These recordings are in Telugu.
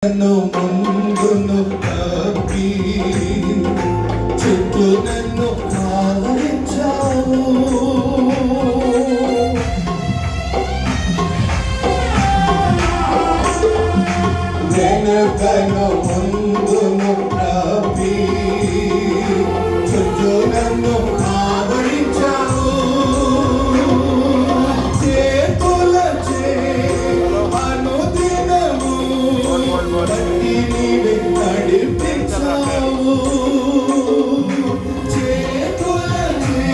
నన్ను ముందును తప్పి చుట్టూ నన్ను ఆవరించావు. వెనుకను ముందును తప్పి చుట్టూ నన్ను ఆవరించావు. చేతులచే అనుదినము నీవే నడిపించావు. చేతులచే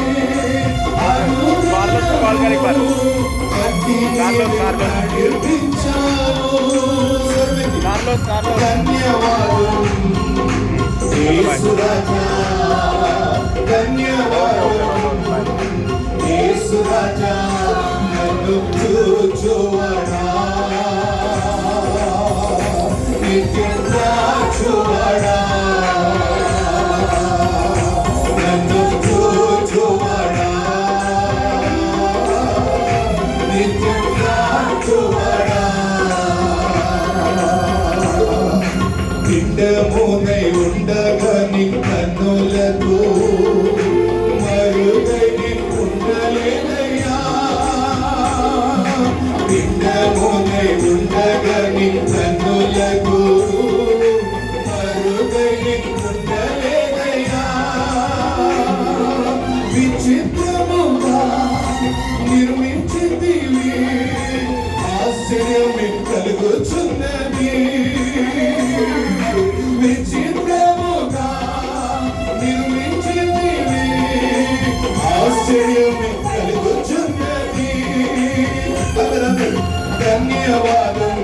అనుదినము నడిపించావు. ధన్యవాదం యేసు రాజా, ధన్యవాదం యేసు రాజా, నన్ను చూచువాడా, నిత్యం కాచువాడా, నన్ను చూచువాడా, నిత్యం కాచువాడా. పిండమునై ఉండగని కన్నులకు మరుగని ఉండలేనయ్యా. పిండమునై ఉండగని కన్నులకు మరుగని ఉండలేనయ్యా. విచిత్రముగా నిర్మించితివి, ఆశ్చర్యమే కలుగుచున్నది. విచిత్రముగా నిర్మించితివి, ఆశ్చర్యమే కలుగుచున్నది. ధన్యవాదం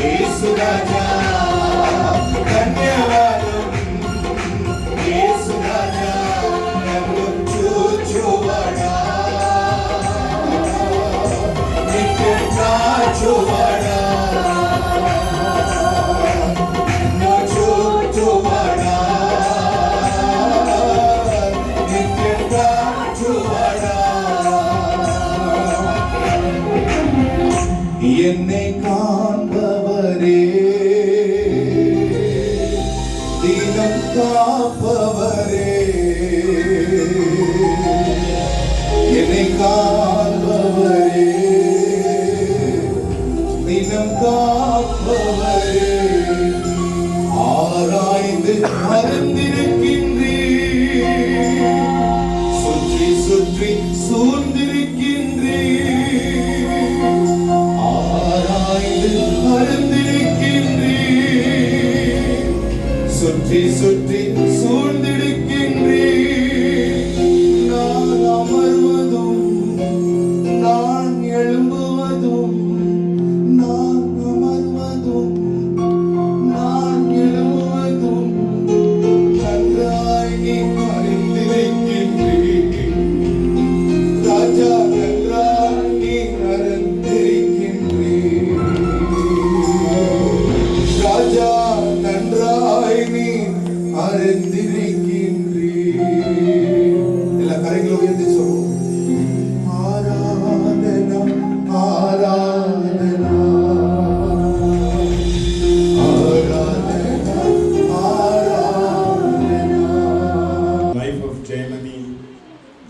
యేసు రాజా, ధన్యవాదం యేసు రాజా, నన్ను చూచువాడా, నిత్యం కాచువాడా, నన్ను చూచువాడా, నిత్యం కాచువాడా. என்னை காண்பவரே, தினம் காப்பவரே, என்னை காண்பவரே, தினம் காப்பவரே, ஆராய்ந்து அறிந்திருக்கின்றீர், சுற்றி சுற்றி சூழ்ந்திருக்கின்றீர், அறிந்திருக்கின்றீர், சுற்றி சுற்றி சூழ்ந்திருக்கின்றீர். நான் அமர்வதும் நான் எழும்புவதும், நான் அமர்வதும் நான் எழும்புவதும் நன்றாய் நீ அறிந்திருக்கின்றீர். ராஜா நன்றாய் நீ அறிந்திருக்கின்றீர். ராஜா நன்றாய் நீ அறிந்திருக்கின்றீர். எல்லா கரைகளும் உயர்த்தி சொல்லுவோம். Aradhana Aradhana Aradhana Aradhana. Life of Jaimani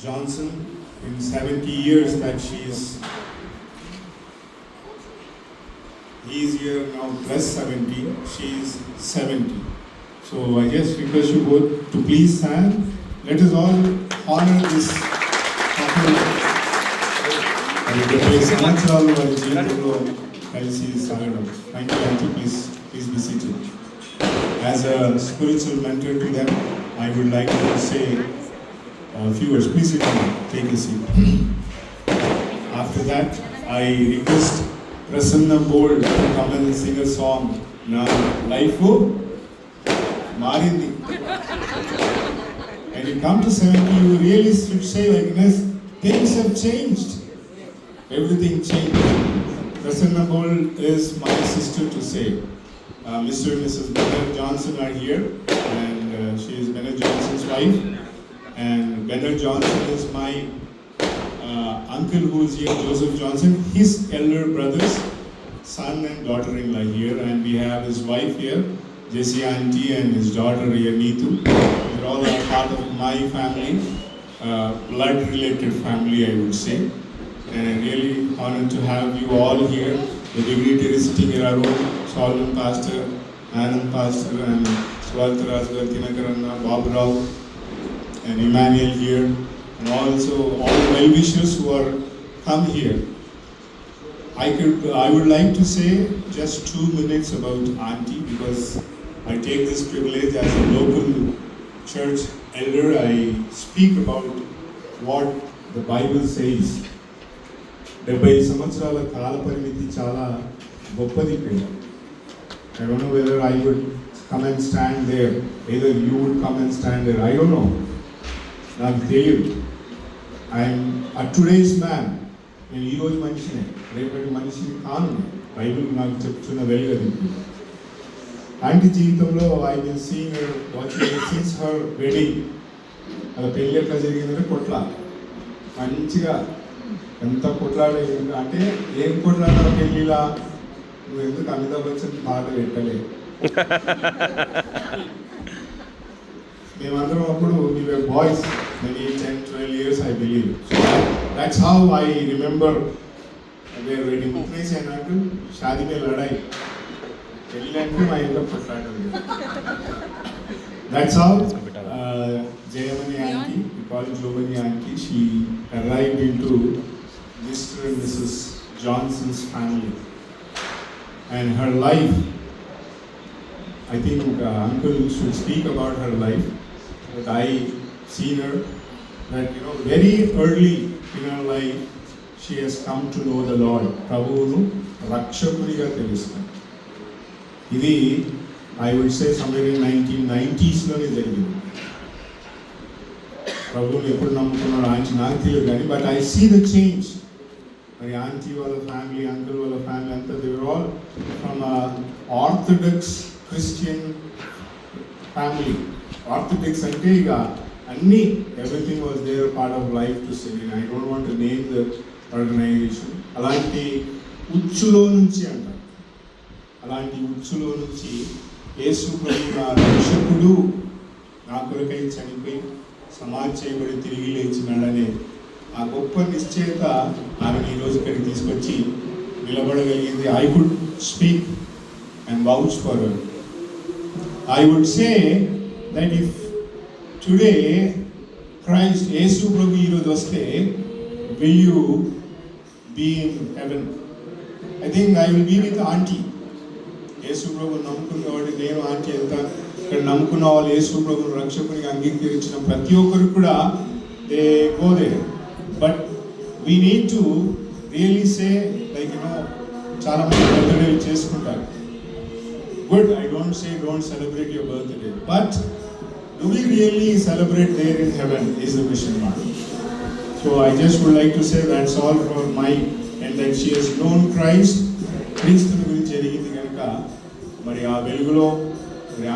Johnson in 70 years that he is here now plus 70, she is 70. So I just request you both to please stand. Let us all honor this couple. సంవత్సరాలు వారి జీవితంలో కలిసి సాగడం. Thank you, Auntie. Please be seated. As a spiritual mentor to them, I would like to say a few words. Please sit down. Take a seat. After that, I request Prasanna Bold to come and sing a song. Now, life Marindi. When you come to 70, you really should say, like, things have changed. Everything changed. Prasanna Bold is my sister to say. Mr. and Mrs. Bennett Johnson are here, and she is Bennett Johnson's wife. And Bennett Johnson is my uncle who is here, Joseph Johnson, his elder brothers, son and daughter-in-law here, and we have his wife here, Jesse auntie, and his daughter here, Neetu. They're all a part of my family, blood-related family, I would say. And I'm really honored to have you all here. The dignitaries sitting in our room, Solomon Pastor, Anand Pastor, and Swartaraj, Tinakaranna, Bob Rao, and Emmanuel here, and also all the well-wishers who are come here. I would like to say just 2 minutes about Auntie, because I take this privilege as a local church elder. I speak about what the Bible says. 70 సంవత్సరాల కాల పరిమితి చాలా గొప్పది. I don't know whether I would come and stand there, either you would come and stand there, I don't know. నాకు తెలియదు. I'm a today's man. నేను ఈరోజు మనిషినే, రేపటి మనిషిని కాను. బైబిల్ నాకు చెప్తున్న వెలుగది. ఆంటీ జీవితంలో I will seeing her watching since her wedding. అలా పెళ్ళి ఎట్లా జరిగిందంటే మంచిగా ఎంత కొట్లాడేది అంటే ఏం కొట్లాడాలి పెళ్ళిలా, నువ్వు ఎందుకు అమితాబ్ బచ్చన్ పాట పెట్టలే. మేమందరం అప్పుడు we were boys, maybe 10-12 years I believe. So that's how I remember their wedding. इतने से ना कि शादी में लड़ाई, పెళ్ళి అంటే మా ఇంట్లో కొట్లాడాలి. That's how Jayamani auntie, we call it Jovani auntie, she arrived into Mr. and Mrs. Johnson's family. And her life, I think uncle should speak about her life, but I seen her that very early in her life she has come to know the Lord. Prabhuvunu rakshakuniga telustunna. Idi I would say somewhere in 1990s lone jarigindi. Prabhuvunu eppudu nammukunnaro auntie naaku teliyadu gaani, but I see the change. మరి ఆంటీ వాళ్ళ ఫ్యామిలీ, అంకుల్ వాళ్ళ ఫ్యామిలీ అంతా they were all from orthodox Christian family. Orthodox అంటే ఇక అన్నీ everything was there part of life to say. I don't want to name the organization. అలాంటి ఉచ్చులో నుంచి అంటారు, అలాంటి ఉచ్చులో నుంచి యేసు ప్రభు నా రక్షకుడు నా కొరకై చనిపోయి సమాధి చేయబడి తిరిగి లేచినాడనే ఆ గొప్ప నిశ్చయత ఆమెను ఈరోజు ఇక్కడికి తీసుకొచ్చి నిలబడగలిగింది. I could speak and vouch for her. I would say that if today Christ Yesu ప్రభు ఈరోజు వస్తే will you be in heaven? I think I will be with aunty. Yesu ప్రభు నమ్ముకున్న వాడు నేను ఆంటీ వెళ్తాను. ఇక్కడ నమ్ముకున్న వాళ్ళు యేసు ప్రభుని రక్షకునిగా అంగీకరించిన ప్రతి ఒక్కరు కూడా they go there. But we need to really say, like చాలా మంది బర్త్డేలు చేసుకుంటారు. Good, I don't say don't celebrate your birthday, but do we really celebrate there in heaven is the question mark. So I just would like to say that's all for my, and that she has known Christ. క్రీస్తుని గురించి జరిగింది కనుక మరి ఆ వెలుగులో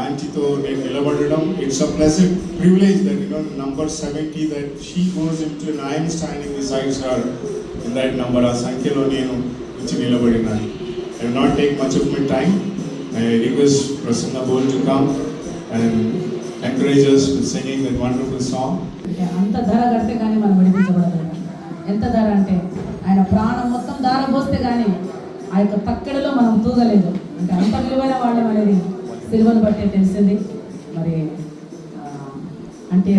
ఆంటీతో నేను నిలబడడం, it's a pleasant privilege that number 70 that she goes into and I am standing beside her in that number. ఆ సంఖ్యలో నేను వచ్చి నిలబడినాను. I will not take much of my time. I request Prasanna Bol to come and encourage us with singing that wonderful song. అంత ధర కడితే కానీ మనం విడిపించబడదు. ఎంత ధర అంటే ఆయన ప్రాణం మొత్తం ధార పోస్తే కానీ ఆ యొక్క తక్కడిలో మనం తూగలేదు. అంటే అంత విలువైన వాళ్ళం అనేది సిల్వను బట్టే తెలిసింది. మరి aunty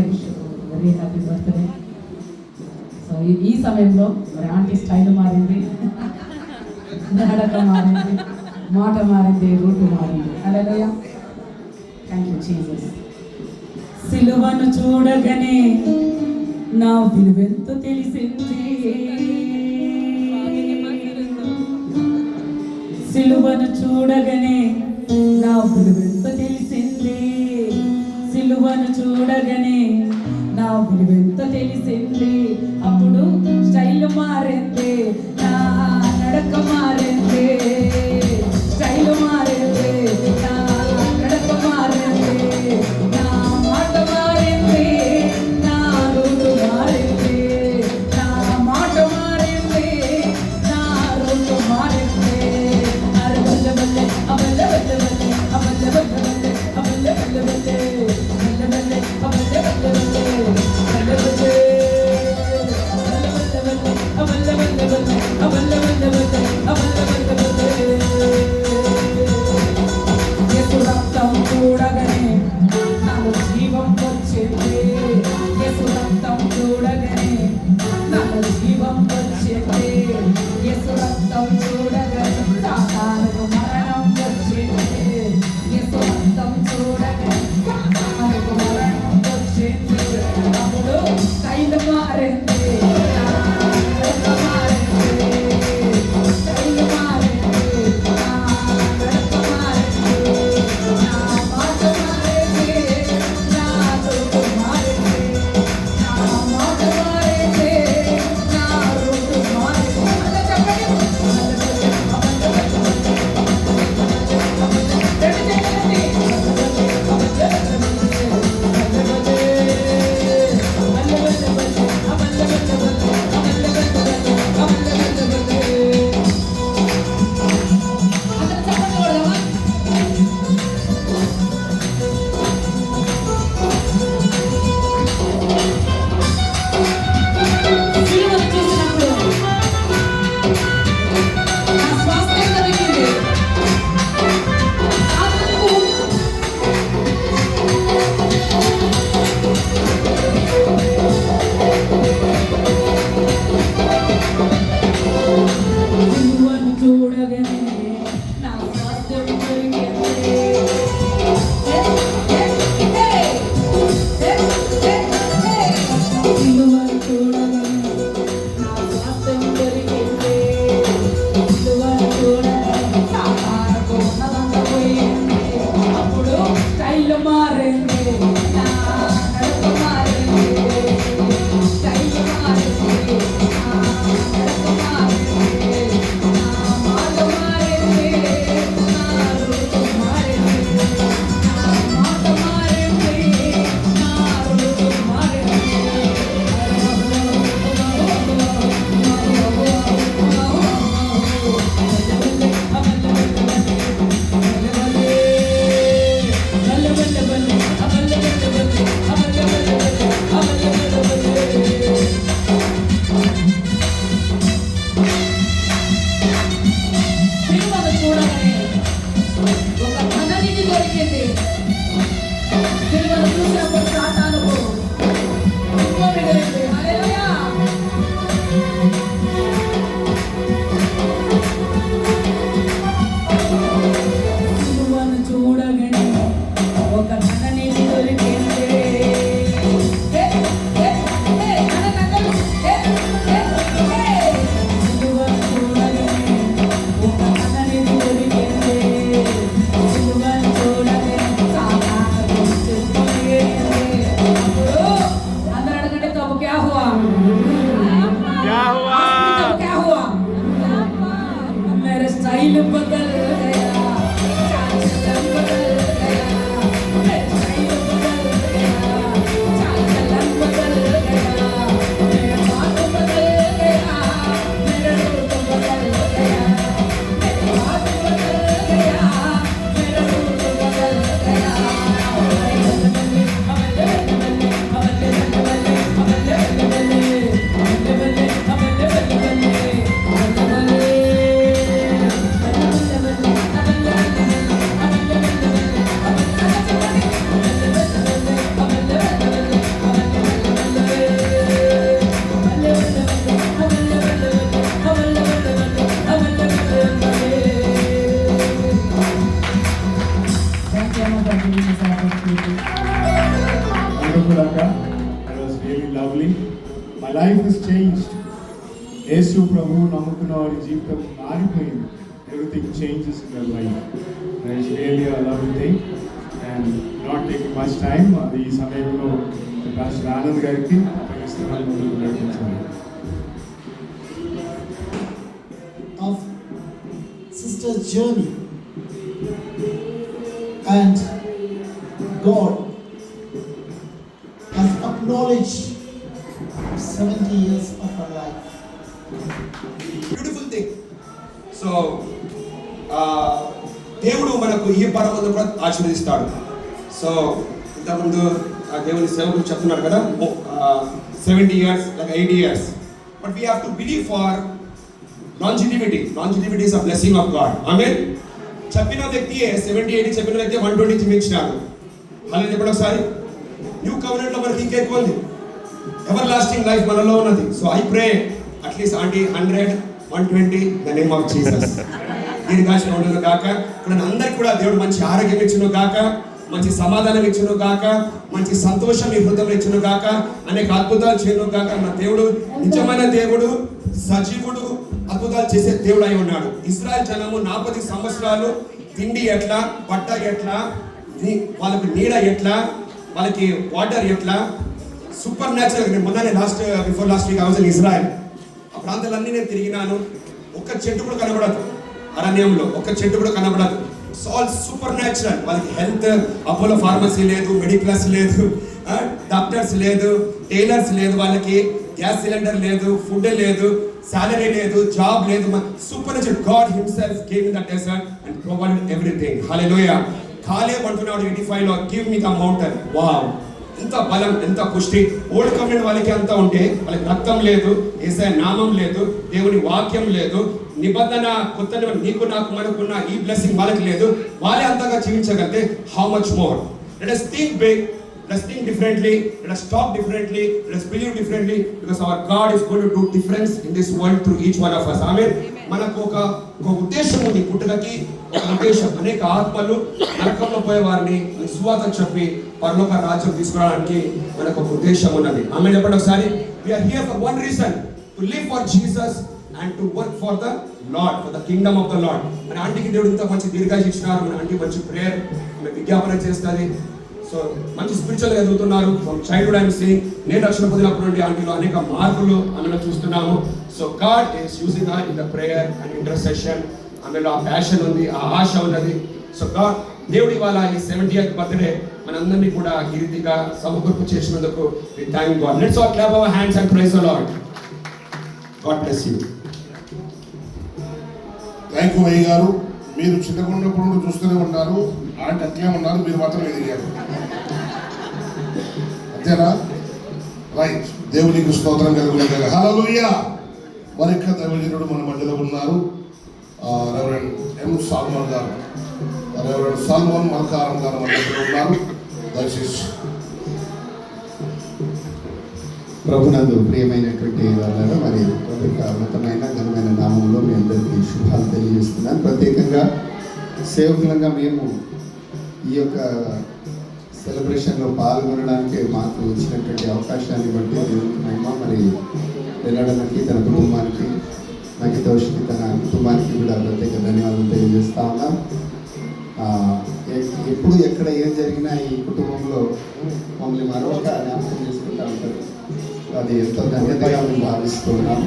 very happy birthday. So ఈ సమయంలో మరి ఆంటీ స్టైల్ మారింది, నడక మారింది, మాట మారింది, రూటు మారింది. హల్లెలూయా, థ్యాంక్ యూ జీసస్. సిలువను చూడగానే నా విలువెంతో తెలిసింది, సిలువను చూడగానే నా విలువెంతో తెలిసింది, సిలువను చూడగానే నా విలువెంతో తెలిసింది. అప్పుడు స్టైల్ మారింది, నా నడక మారింది, స్టైల్ మారింది, నా నడక మారింది, నా మాట మారింది, నా రూటు మారింది, నా మాట మారింది, నా రూటు మారింది, ఎక్కింది. సిలువను చూసినప్పుడు సాతానుకు ఇంకో మిగిలింది. హల్లెలూయా. సిలువను చూడగానే ఒక ధననిధి దొరికింది. సిలువను చూడగానే ఒక ధననిధి దొరికింది. సిలువను చూడగానే సాతాను గుర్తుకొనింది. అప్పుడు అందరూ అడగండి, తబు క్యా హువా? तब क्या हुआ? मेरा स्टाइल बदल गया, चाल चलन बदल गया, मेरा स्टाइल बदल गया, चाल चलन बदल गया, मेरा बात बदल गया, मेरा रूप बदल गया, मेरा बात बदल गया, मेरा रूप बदल गया. Wonderful, Akka. That was really lovely. My life has changed. యేసు ప్రభువు నమ్ముకున్న వారి జీవితం మారిపోయింది. Everything changes in their life. And it's really a lovely thing. And not taking much time. ఈ సమయంలో పాస్టర్ ఆనంద్ గారికి ఇస్తున్నాను ముందుకు నడిపించాలి. Of sister's journey, and God has acknowledged 70 years of her life. Beautiful thing. So దేవుడు మనకు ఈ పరమంలో కూడా ఆశీర్వదిస్తాడు. సో ఇంతకుముందు దేవుని సేవకులు చెప్తున్నారు కదా, 70 years like 80 years, but we have to believe for longevity. Longevity is a blessing of God. Amen. చెప్పిన వ్యక్తి 70-80 చెప్పిన వ్యక్తి 120 జీవించినాడు. మళ్ళీ చెప్పండి ఒకసారి. న్యూ కవెనెంట్ లో మనకి ఇంకెక్కువ ఉంది. ఎవర్ లాస్టింగ్ లైఫ్ మనలో ఉన్నది. So I pray at least 100, 120 the name of Jesus. దీర్ఘాయుష్యం ఉండును గాక. ఇప్పుడు అందరికి కూడా దేవుడు మంచి ఆరోగ్యం ఇచ్చును గాక, మంచి సమాధానం ఇచ్చును గాక, మంచి సంతోషం ఈ హృదయంలో ఇచ్చును గాక, అనేక అద్భుతాలు చేయను గాక. మన దేవుడు నిజమైన దేవుడు, సజీవుడు, అద్భుతాలు చేసే దేవుడు అయి ఉన్నాడు. ఇశ్రాయేల్ జనము 40 సంవత్సరాలు తిండి ఎట్లా, బట్ట ఎట్లా, వాళ్ళకి నీడ ఎట్లా, వాళ్ళకి వాటర్ ఎట్లా, సూపర్ న్యాచురల్. మొన్ననే before last week I was in Israel. ఆ ప్రాంతాలన్నీ నేను తిరిగినాను. ఒక్క చెట్టు కూడా కనబడదు. అరణ్యంలో ఒక్క చెట్టు కూడా కనబడదు. All super natural. వాళ్ళకి హెల్త్, అపోలో ఫార్మసీ లేదు, మెడిప్లస్ లేదు, డాక్టర్స్ లేదు, టైలర్స్ లేదు, వాళ్ళకి గ్యాస్ సిలిండర్ లేదు, ఫుడ్ లేదు, సాలరీ లేదు, జాబ్ లేదు. Super natural. God himself came in the desert and provided everything. Hallelujah. Caleb అంటున్నాడు 85 లో, give me the mountain. Wow, ఎంత బలం, ఎంత పుష్టి. ఓల్డ్ కమిటెడ్ వాళ్ళకి అంతా ఉంటే వాళ్ళకి రక్తం లేదు, యేసయ్య నామం లేదు, దేవుని వాక్యం లేదు, నిబంధన కొత్త నీకు నాకు మనకున్న ఈ బ్లెస్సింగ్ వాళ్ళకి లేదు. వాళ్ళే అంతగా జీవించగలిగితే how much more. Let us think big, let us think differently, let us talk differently, let us believe differently, because our God is going to do difference in this world through each one of us. Amen. మనకు ఒక ఉద్దేశం ఉంది. పుట్టుకకి ఒక ఉద్దేశం. అనేక ఆత్మలు నరకంలో పోయే వారిని సువార్త చెప్పి పరలోక రాజ్యం తీసుకురావడానికి మనకు ఒక ఉద్దేశం ఉన్నది. ఆమె చెప్పండి ఒకసారి. we are here for one reason, to live for Jesus and to work for the Lord, for the kingdom of the Lord. మన ఆంటీకి దేవుడు ఇంత మంచి దీర్ఘాయుష్యం ఇచ్చినారు. మన ఆంటీ మంచి ప్రేయర్, ఆమె విజ్ఞాపన చేస్తుంది. సో మంచి స్పిరిచువల్ గా ఎదుగుతున్నారు. From childhood I'm seeing. నేను రక్షణ పొందినప్పటి నుండి ఆంటీలో అనేక మార్పులు ఆమెలో చూస్తున్నాము. So God is using her in the prayer and intercession. ఆమెలో ఆ ప్యాషన్ ఉంది, ఆ ఆశ ఉన్నది. సో గాడ్, దేవుడి వాళ్ళ ఈ 70th బర్త్డే మనందరినీ కూడా ఈ రీతిగా సమకూర్పు చేసినందుకు we thank God. Let's all clap our hands and praise the Lord. God bless you. Thank you అయ్య గారు. మీరు చిన్నగా ఉన్నప్పుడు చూస్తూనే ఉన్నారు. ఆంటీ అట్లే ఉన్నారు, మీరు మాత్రం ఎదిగారు. అంతేనా? రైట్. దేవునికి స్తోత్రం కలుగుతుంది. హల్లెలూయా. మరొక దైవజనుడు మన మధ్యలో ఉన్నారు. రెవరెండ్ ఎం సాల్మన్ గారు. రెవరెండ్ సల్మాన్ మల్కారం గారు మన దగ్గర ఉన్నారు. దయచేసి ప్రభునందు ప్రియమైనటువంటి వాళ్ళ మరి ఒక ఉన్నతమైన ఘనమైన నామంలో మీ అందరికీ శుభాలు తెలియజేస్తున్నాను. ప్రత్యేకంగా సేవకులంగా మేము ఈ యొక్క సెలబ్రేషన్లో పాల్గొనడానికి మాకు వచ్చినటువంటి అవకాశాన్ని బట్టి దేవునికి మహిమ. మరి వెళ్ళడానికి తన కుటుంబానికి నాకు దోషికి తన కుటుంబానికి కూడా ప్రత్యేక ధన్యవాదాలు తెలియజేస్తా ఉన్నాం. ఎప్పుడు ఎక్కడ ఏం జరిగినా ఈ కుటుంబంలో మమ్మల్ని మరొక జ్ఞాపకం చేసుకుంటూ ఉంటారు. అది ఎంతో ధన్యతగా మేము భావిస్తున్నాం.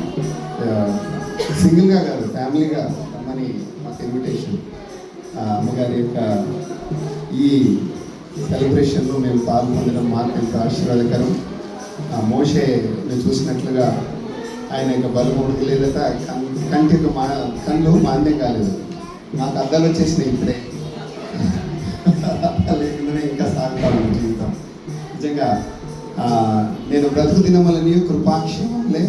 సింగిల్గా కాదు, ఫ్యామిలీగా రమ్మని మాకు ఇన్విటేషన్. అమ్మగారి యొక్క ఈ సెలబ్రేషన్లో మేము పాల్గొనడం మాకు ఎంతో ఆశీర్వాదకరం. మోషేని చూసినట్లుగా ఆయన యొక్క బలము లేదట, కంటి కళ్ళు మాంద్యం కాలేదు. మాకు అద్దాలు వచ్చేసినాయి ఇప్పుడే, లేకుండానే ఇంకా సాగుతాను జీవితం. నిజంగా నేను బ్రతుకు దినములని కృపాక్షేమంలే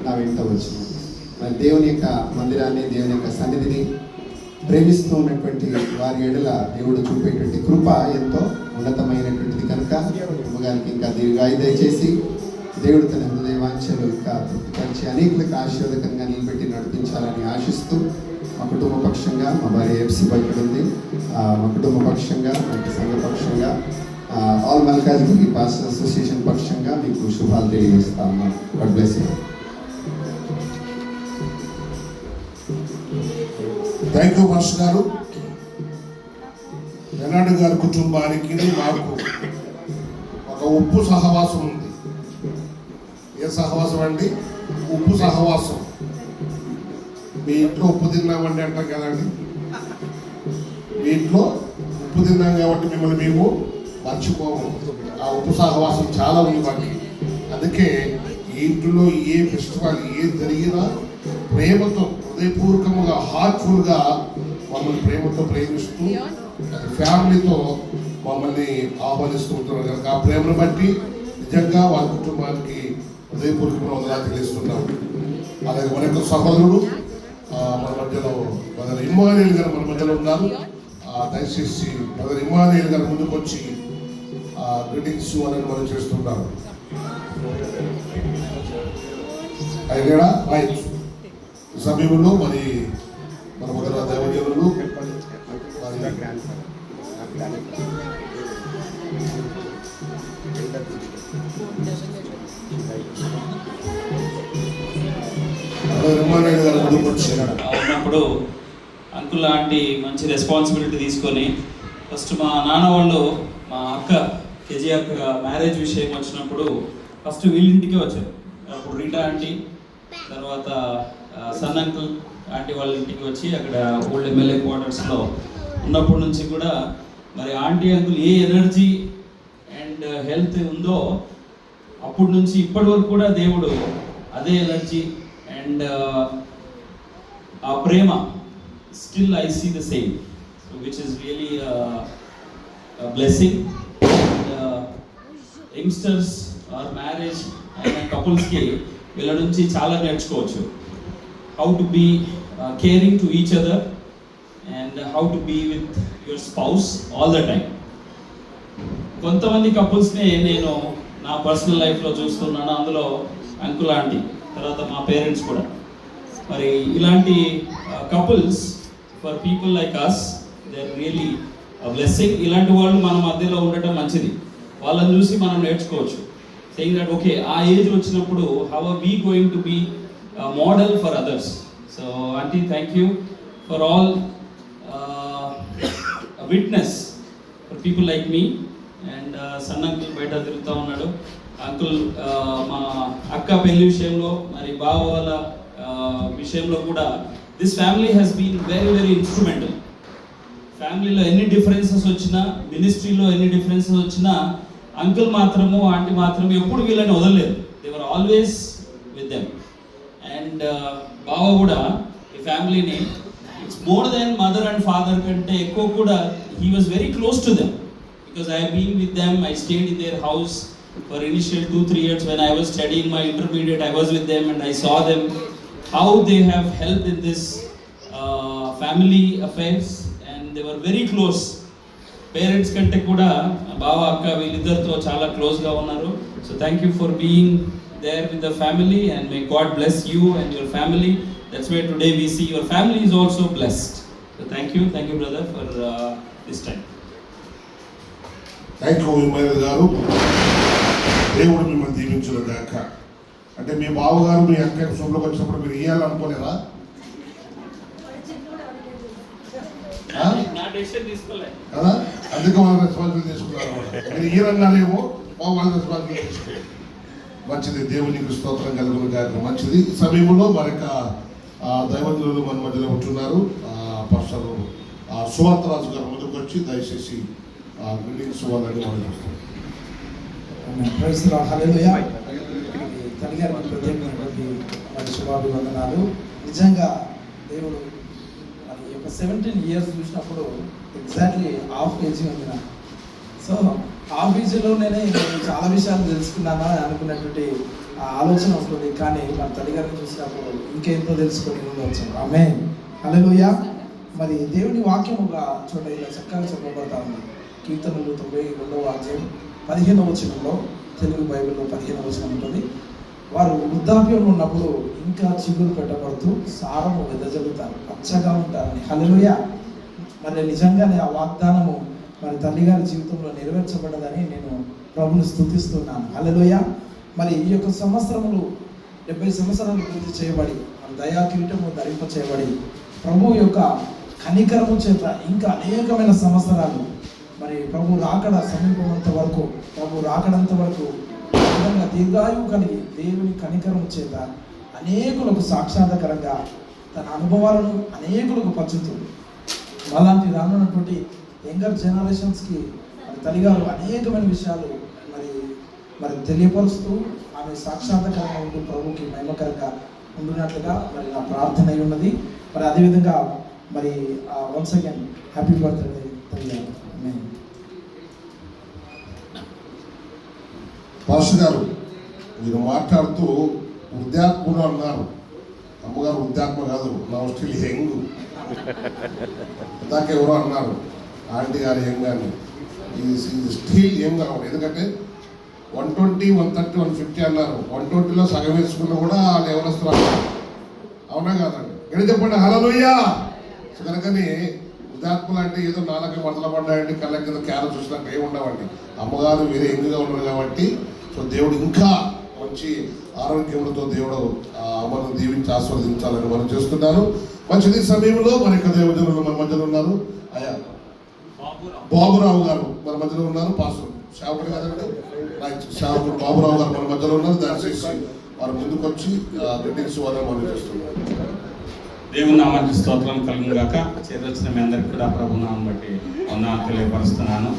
నా వెంట వచ్చిన మరి దేవుని యొక్క మందిరాన్ని, దేవుని యొక్క సన్నిధిని ప్రేమిస్తూ ఉన్నటువంటి వారి ఎడల దేవుడు చూపేటువంటి కృప ఎంతో ఉన్నతమైనటువంటిది కనుక అమ్మగారికి ఇంకా దీర్ఘాయు దయచేసి దేవుడు తన హృదయ వాంఛలు ఇంకా తృప్తిపరిచి అనేకులకు ఆశీర్వాదకంగా నిలబెట్టి నడిపించాలని ఆశిస్తూ మా కుటుంబ పక్షంగా, మా భార్య ఎఫ్సి బయట ఉంది, మా కుటుంబ పక్షంగా, మా సంఘ పక్షంగా, ఆల్ మల్కాజ్గిరి పాస్టర్ అసోసియేషన్ పక్షంగా మీకు శుభాలు తెలియజేస్తా ఉన్నాను. God bless you. Thank you master గారు. రెనాడ్ గారి కుటుంబానికి మాకు ఒక ఉప్పు సహవాసం ఉంది. ఏ సహవాసం అండి? ఉప్పు సహవాసం. మీ ఇంట్లో ఉప్పు తిన్నామండి అంటాం కదండి. మీ ఇంట్లో ఉప్పు తిన్నాం కాబట్టి మిమ్మల్ని మేము మర్చిపోము. ఆ ఉప్పు సహవాసం చాలా ఉంది మాకు. అందుకే ఈ ఇంట్లో ఏ ఫెస్టివల్ ఏది జరిగినా ప్రేమతో, హృదయపూర్వకముగా, హార్ట్ఫుల్గా మమ్మల్ని ప్రేమతో ప్రేమిస్తూ ఫ్యామిలీతో మమ్మల్ని ఆహ్వానిస్తూ ఉంటున్నారు కనుక ఆ ప్రేమను బట్టి నిజంగా వాళ్ళ కుటుంబానికి హృదయపూర్వకంగా వందనాలు తెలియజేస్తున్నాం. అలాగే మన యొక్క సహోదరుడు మన మధ్యలో బ్రదర్ ఇమ్మానుయేల్ గారు మన మధ్యలో ఉన్నారు. దయచేసి బ్రదర్ ఇమ్మానుయేల్ గారు ముందుకు వచ్చి గ్రీటింగ్స్ అని మనం చేస్తున్నారు. అయినా రైట్ సమయంలో మరి మన మొదల దైవజనులు ఉన్నప్పుడు అంకుల్ లాంటి మంచి రెస్పాన్సిబిలిటీ తీసుకొని ఫస్ట్ మా నాన్న వాళ్ళు, మా అక్క కేజీ అక్క మ్యారేజ్ విషయం వచ్చినప్పుడు ఫస్ట్ వీళ్ళింటికే వచ్చారు. అప్పుడు రీటా ఆంటీ, తర్వాత సన్ అంకుల్ ఆంటీ వాళ్ళ ఇంటికి వచ్చి అక్కడ ఓల్డ్ ఎమ్మెల్యే క్వార్టర్స్లో ఉన్నప్పటి నుంచి కూడా మరి aunty uncle A energy and health ఉందో అప్పటి నుంచి ఇప్పటి వరకు కూడా దేవుడు అదే ఎనర్జీ అండ్ ఆ ప్రేమ still I see the same, so which is really blessing. Youngsters or marriage అయిన కపుల్స్కి వీళ్ళ నుంచి చాలా నేర్చుకోవచ్చు. How to be caring to each other and how to be with your spouse all the time. కొంతమంది కపుల్స్ని నేను నా పర్సనల్ లైఫ్లో చూస్తున్నాను, అందులో అంకుల్ ఆంటీ, తర్వాత మా పేరెంట్స్ కూడా. మరి ఇలాంటి couples for people like us they are really blessing. ఇలాంటి వాళ్ళు మన మధ్యలో ఉండటం మంచిది, వాళ్ళని చూసి మనం నేర్చుకోవచ్చు. సేయింగ్ దట్ ఓకే, ఆ ఏజ్ వచ్చినప్పుడు how are we going to be model for others. So aunty, thank you for all witness for people like me. And son uncle బయట తిరుగుతూ ఉన్నాడు. అంకుల్ మా అక్క పెళ్లి విషయంలో, మరి బావ వాళ్ళ విషయంలో కూడా this family has been very very instrumental. ఫ్యామిలీలో ఎన్ని డిఫరెన్సెస్ వచ్చినా, మినిస్ట్రీలో ఎన్ని డిఫరెన్సెస్ వచ్చినా అంకుల్ మాత్రము, ఆంటీ మాత్రము ఎప్పుడు వీళ్ళని వదలలేదు. They were always with them. And బావ కూడా ఈ ఫ్యామిలీని it's more than mother and father కంటే ఎక్కువ కూడా he was very close to them. Because I have been with them, I stayed in their house for initial 2-3 years when I was studying my intermediate. I was with them and I saw them, how they have helped in this family affairs. And and they were very close. Parents కంటే కూడా బావ అక్క వీళ్ళిద్దరితో చాలా క్లోజ్గా ఉన్నారు. So thank you for being there with the family and may God bless you and your family. That's why today we see your family is also blessed. So thank you brother for this time. Thank you ఇమ్మాయిల్ గారు. దేవుడు మిమ్మల్ని దీవించును గాక. అంటే మీ బావగారు మీ అక్క శుభ్రంకి వచ్చినప్పుడు మీరు ఇవ్వాలనుకోలేరా? నా డెసిషన్ తీసుకోలేదు కదా, అందుకే వాళ్ళు రెస్పాన్సిబిలిటీ తీసుకున్నారు. మీరు ఇయ్యరన్నారేమో, వాళ్ళు రెస్పాన్సిబిలిటీ తీసుకున్నారు. మంచిది, దేవునికి స్తోత్రం కలుగును గాక. మంచిది. ఈ సమయంలో మరొక దైవజనులు మన మధ్యలో ఉంటున్నారు. పాస్టర్ సువార్తరాజు గారు ముందుకు వచ్చి దయచేసి బిల్డింగ్స్ వాళ్ళని మనం చూస్తాం. హల్లెలూయా. తల్లి గారికి ప్రత్యేకమైనటువంటి మరి శుభాభివందనాలు. నిజంగా దేవుడు మరి యొక్క 17 years చూసినప్పుడు ఎగ్జాక్ట్లీ హాఫ్ కేజీ ఉంది నాకు. సో హాఫ్ కేజీలోనే నేను చాలా విషయాలు తెలుసుకున్నాను అని అనుకున్నటువంటి ఆలోచన ఉంటుంది. కానీ మన తల్లి గారిని చూసినప్పుడు ఇంకెంతో తెలుసుకొని ఉండవచ్చు. ఆమేన్. హల్లెలూయా. మరి దేవుని వాక్యం ఒక చోట ఇలా చక్కగా చెప్పబడతా ఉంది. కీర్తనలు 92వ అధ్యాయం 15వ వచనంలో, తెలుగు బైబిల్లో 15వ వచనం ఉంటుంది. వారు వృద్ధాప్యంలో ఉన్నప్పుడు ఇంకా చిగురు పెట్టబడుతూ సారము వెదజల్లుతారు, పచ్చగా ఉంటారని. హల్లెలూయా. మరి నిజంగానే ఆ వాగ్దానము మరి తల్లిగారి జీవితంలో నెరవేర్చబడ్డదని నేను ప్రభుని స్తుతిస్తున్నాను. హల్లెలూయా. మరి ఈ యొక్క సంవత్సరములు 70 సంవత్సరాలు పూర్తి చేయబడి మన దయా కిరీటము ధరింప చేయబడి ప్రభు యొక్క కనికరము చేత ఇంకా అనేకమైన సంవత్సరాలు మరి ప్రభు రాకడ సమీపమంత వరకు, ప్రభు రాకడంత వరకు విధంగా దీర్ఘాయువు కలిగి దేవుని కనికరము చేత అనేకులకు సాక్షాత్కరంగా తన అనుభవాలను అనేకులకు పంచుతూ అలాంటి రానున్నటువంటి యంగర్ జనరేషన్స్కి మరి తల్లిగారు అనేకమైన విషయాలు మరి తెలియపరుస్తూ ఆమె సాక్షాత్కరంగా ఉంటూ ప్రభుకి మహిమకరంగా ఉండినట్లుగా మరి నా ప్రార్థన అయి ఉన్నది. మరి అదేవిధంగా మరి వన్స్ అగైన్ హ్యాపీ బర్త్డే తల్లిగారు. పాస్టర్ గారు, మీరు మాట్లాడుతూ వృద్ధాత్ముడు అన్నారు. అమ్మగారు వృద్ధాత్మ కాదు, నా స్టిల్ యంగ్. ఇందాక ఎవరో అన్నారు ఆంటీ గారు యంగ్ అని. స్టిల్ యంగ్ అన్నమాట. ఎందుకంటే 120, 130, 150 అన్నారు. 120లో సగం వేసుకున్నా కూడా వాళ్ళు ఎవరు వస్తున్నారు? అవునా కాదండి? ఎక్కడ చెప్పండి హల్లెలూయా. సో కనుకని వృద్ధాత్మలు అంటే ఏదో నాలుగు వదల పడ్డాయండి, కళ్ళ కింద క్యార చూసినట్టు ఏమి ఉండవండి. అమ్మగారు వేరే యంగ్గా ఉన్నారు కాబట్టి సో దేవుడు ఇంకా మంచి ఆరోగ్యములతో దేవుడు అమ్మను దీవించి ఆస్వాదించాలని మనం చేస్తున్నాను. మంచిది. సమయంలో మన యొక్క దేవజనులు మన మధ్యలో ఉన్నారు. అయ్యా బాబురావు గారు మన మధ్యలో ఉన్నారు. పాస్టర్ సేవకుడు కదండి, సేవకుడు బాబురావు గారు మన మధ్యలో ఉన్నారు. దయచేసి వారు ముందుకు వచ్చి బిల్డింగ్స్ వాళ్ళని మనం చేస్తున్నారు. దేవుని నామానికి స్తోత్రం కలుగును గాక. చేరొచ్చిన మీ అందరికి కూడా ప్రభు నామం బట్టి వందనాలు తెలియపరుస్తున్నాను.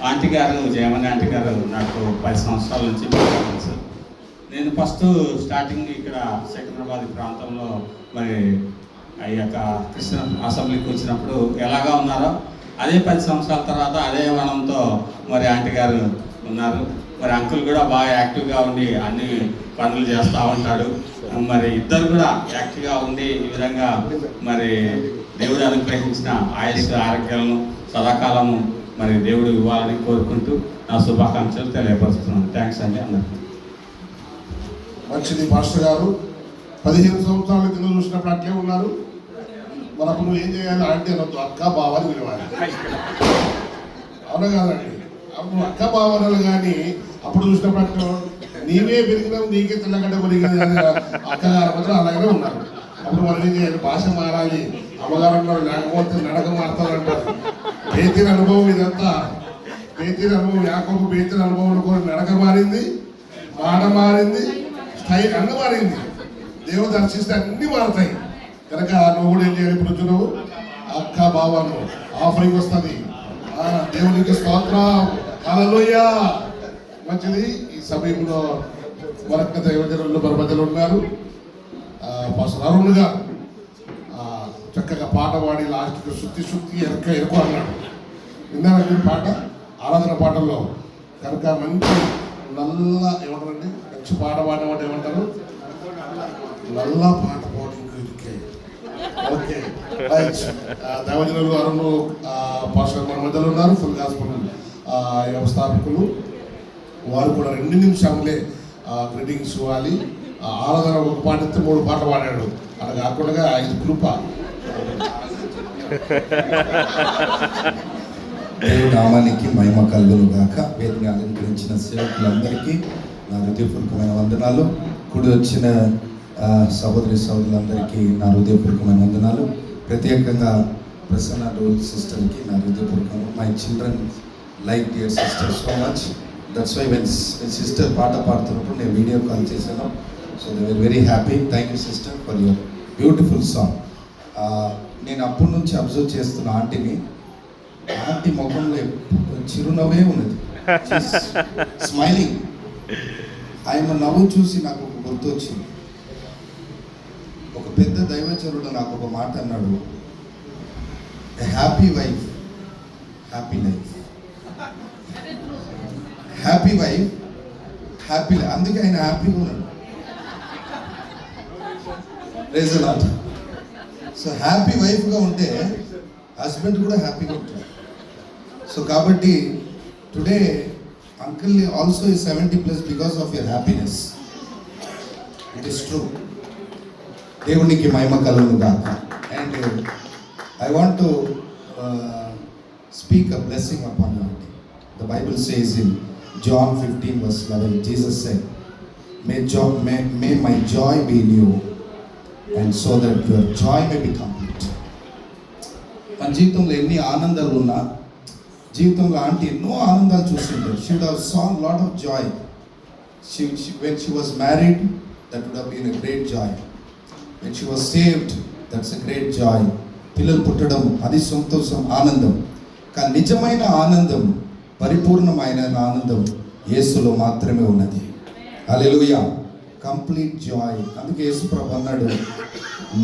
ఆంటీ గారు, జయమణి ఆంటీ గారు నాకు 10 సంవత్సరాల నుంచి తెలుసు. నేను ఫస్ట్ స్టార్టింగ్ ఇక్కడ సికింద్రాబాద్ ప్రాంతంలో మరి ఆ యొక్క కృష్ణ అసెంబ్లీకి వచ్చినప్పుడు ఎలాగా ఉన్నారో అదే 10 సంవత్సరాల తర్వాత అదే వనంతో మరి ఆంటీ గారు ఉన్నారు. మరి అంకుల్ కూడా బాగా యాక్టివ్గా ఉండి అన్ని పనులు చేస్తూ ఉంటాడు. మరి ఇద్దరు కూడా యాక్టివ్గా ఉండి ఈ విధంగా మరి దేవుడు అనుగ్రహించిన ఆయుష్ ఆరోగ్యాలను సదాకాలము మరి దేవుడు ఇవ్వాలని కోరుకుంటూ నా శుభాకాంక్షలు తెలియపరుస్తున్నాను. థ్యాంక్స్ అండి అందరికీ. మంచిది. పాస్టర్ గారు 15 సంవత్సరాల కింద చూసినప్పుడు అట్లే ఉన్నారు. మరి అప్పుడు నువ్వు ఏం చేయాలి? ఆంటీ అనొద్దు, అక్క బావని పిలవాలి. అవునా కాదండి? అప్పుడు అక్క బావనాలు కానీ అప్పుడు చూసినప్పుడు అట్లా నీవే పెరిగినావు, నీకే తెల్లగడ్డ పెరిగింది అక్కగారు మాత్రం అలాగే ఉన్నారు. అప్పుడు మనం ఏం చేయాలి? భాష మారాలి. అమ్మగారు అన్నారు, లేకపోతే నడక మారుతారంటారు. పేతిన అనుభవం ఇదంతా. పేతిన అనుభవం, యాకోబు పేతిన అనుభవం కూడా నడక మారింది, మాట మారింది, స్టైల్ అన్న మారింది. దేవుడు దర్శిస్తే అన్ని మారుతాయి. కనుక నువ్వు కూడా ఏం చేయాలి? ఇప్పుడు నువ్వు అక్క బావను ఆఫరింగ్ వస్తుంది. దేవునికి స్తోత్రం. హల్లెలూయా. మంచిది. ఈ సమయంలో మరొక దైవజనులు మన మధ్యలో ఉన్నారు. పాస్టర్ అరుణ్ గారు చక్కగా పాట పాడి లాస్ట్కి శుద్ధి ఎరుకు అన్నాడు. విన్నారా మీరు పాట? ఆరాధన పాటల్లో కనుక మంచి నల్ల ఏమంటారండి, మంచి పాట పాడమంటే ఏమంటారు? నల్ల పాట పాడు ఇంకా ఓకే రైట్. దైవజనులు అరుణ్ పాస్టర్ మన మధ్యలో ఉన్నారు. ఫుల్ గాస్పుల్ వ్యవస్థాపకులు. వారు కూడా 2 నిమిషాలే గ్రీటింగ్స్ ఇవ్వాలి. ఆరాధన ఒక పాట ఇస్తే 3 పాటలు పాడాడు. అలా కాకుండా 5 కృప. దేవుడి నామానికి మహిమ కలుగును గాక. వేదికను అలంకరించిన సేవకులందరికీ నా హృదయపూర్వకమైన వందనాలు. కూడి వచ్చిన సహోదరి సహోదరులందరికీ నా హృదయపూర్వకమైన వందనాలు. ప్రత్యేకంగా ప్రసన్న డోల్ సిస్టర్కి నా హృదయపూర్వకం. My children like dear sister so much. That's why when sister పాట పాడుతున్నప్పుడు నేను వీడియో కాల్ చేశాను. So they were very happy. Thank you sister for your beautiful song. నేను అప్పటి నుంచి అబ్జర్వ్ చేస్తున్న ఆంటీని. ఆంటీ ముఖంలో చిరునవ్వే ఉన్నది, స్మైలింగ్. ఆయన నవ్వు చూసి నాకు ఒక గుర్తు వచ్చింది. ఒక పెద్ద దైవచరుడు నాకు ఒక మాట అన్నాడు, happy wife happy life. Happy wife happy life. అందుకే ఆయన హ్యాపీగా ఉన్నాడు. Praise the Lord. So happy వైఫ్గా ఉంటే హస్బెండ్ కూడా హ్యాపీగా ఉంటాడు. సో కాబట్టి టుడే అంకుల్ ఆల్సో ఈ 70+ because of your happiness. It is true. దేవునికి మహిమ కలుగును గాక. And I want to speak a blessing upon you. The Bible says in John 15:11, Jesus said, may my joy be in you, and so that your joy may be complete. మన జీవితంలో ఎన్ని ఆనందాలు ఉన్నా, జీవితంలో ఆంటీ ఎన్నో ఆనందాలు చూస్తుంటారు. She would have saw a lot of joy. When she was married, that would have been a great joy. When she was saved, that's a great joy. పిల్లలు పుట్టడం అది సంతోషం, ఆనందం. కానీ నిజమైన ఆనందం, పరిపూర్ణమైన ఆనందం యేసులో మాత్రమే ఉన్నది. హల్లెలూయా. Complete joy. అందుకే యేసు ప్రభు అన్నాడు,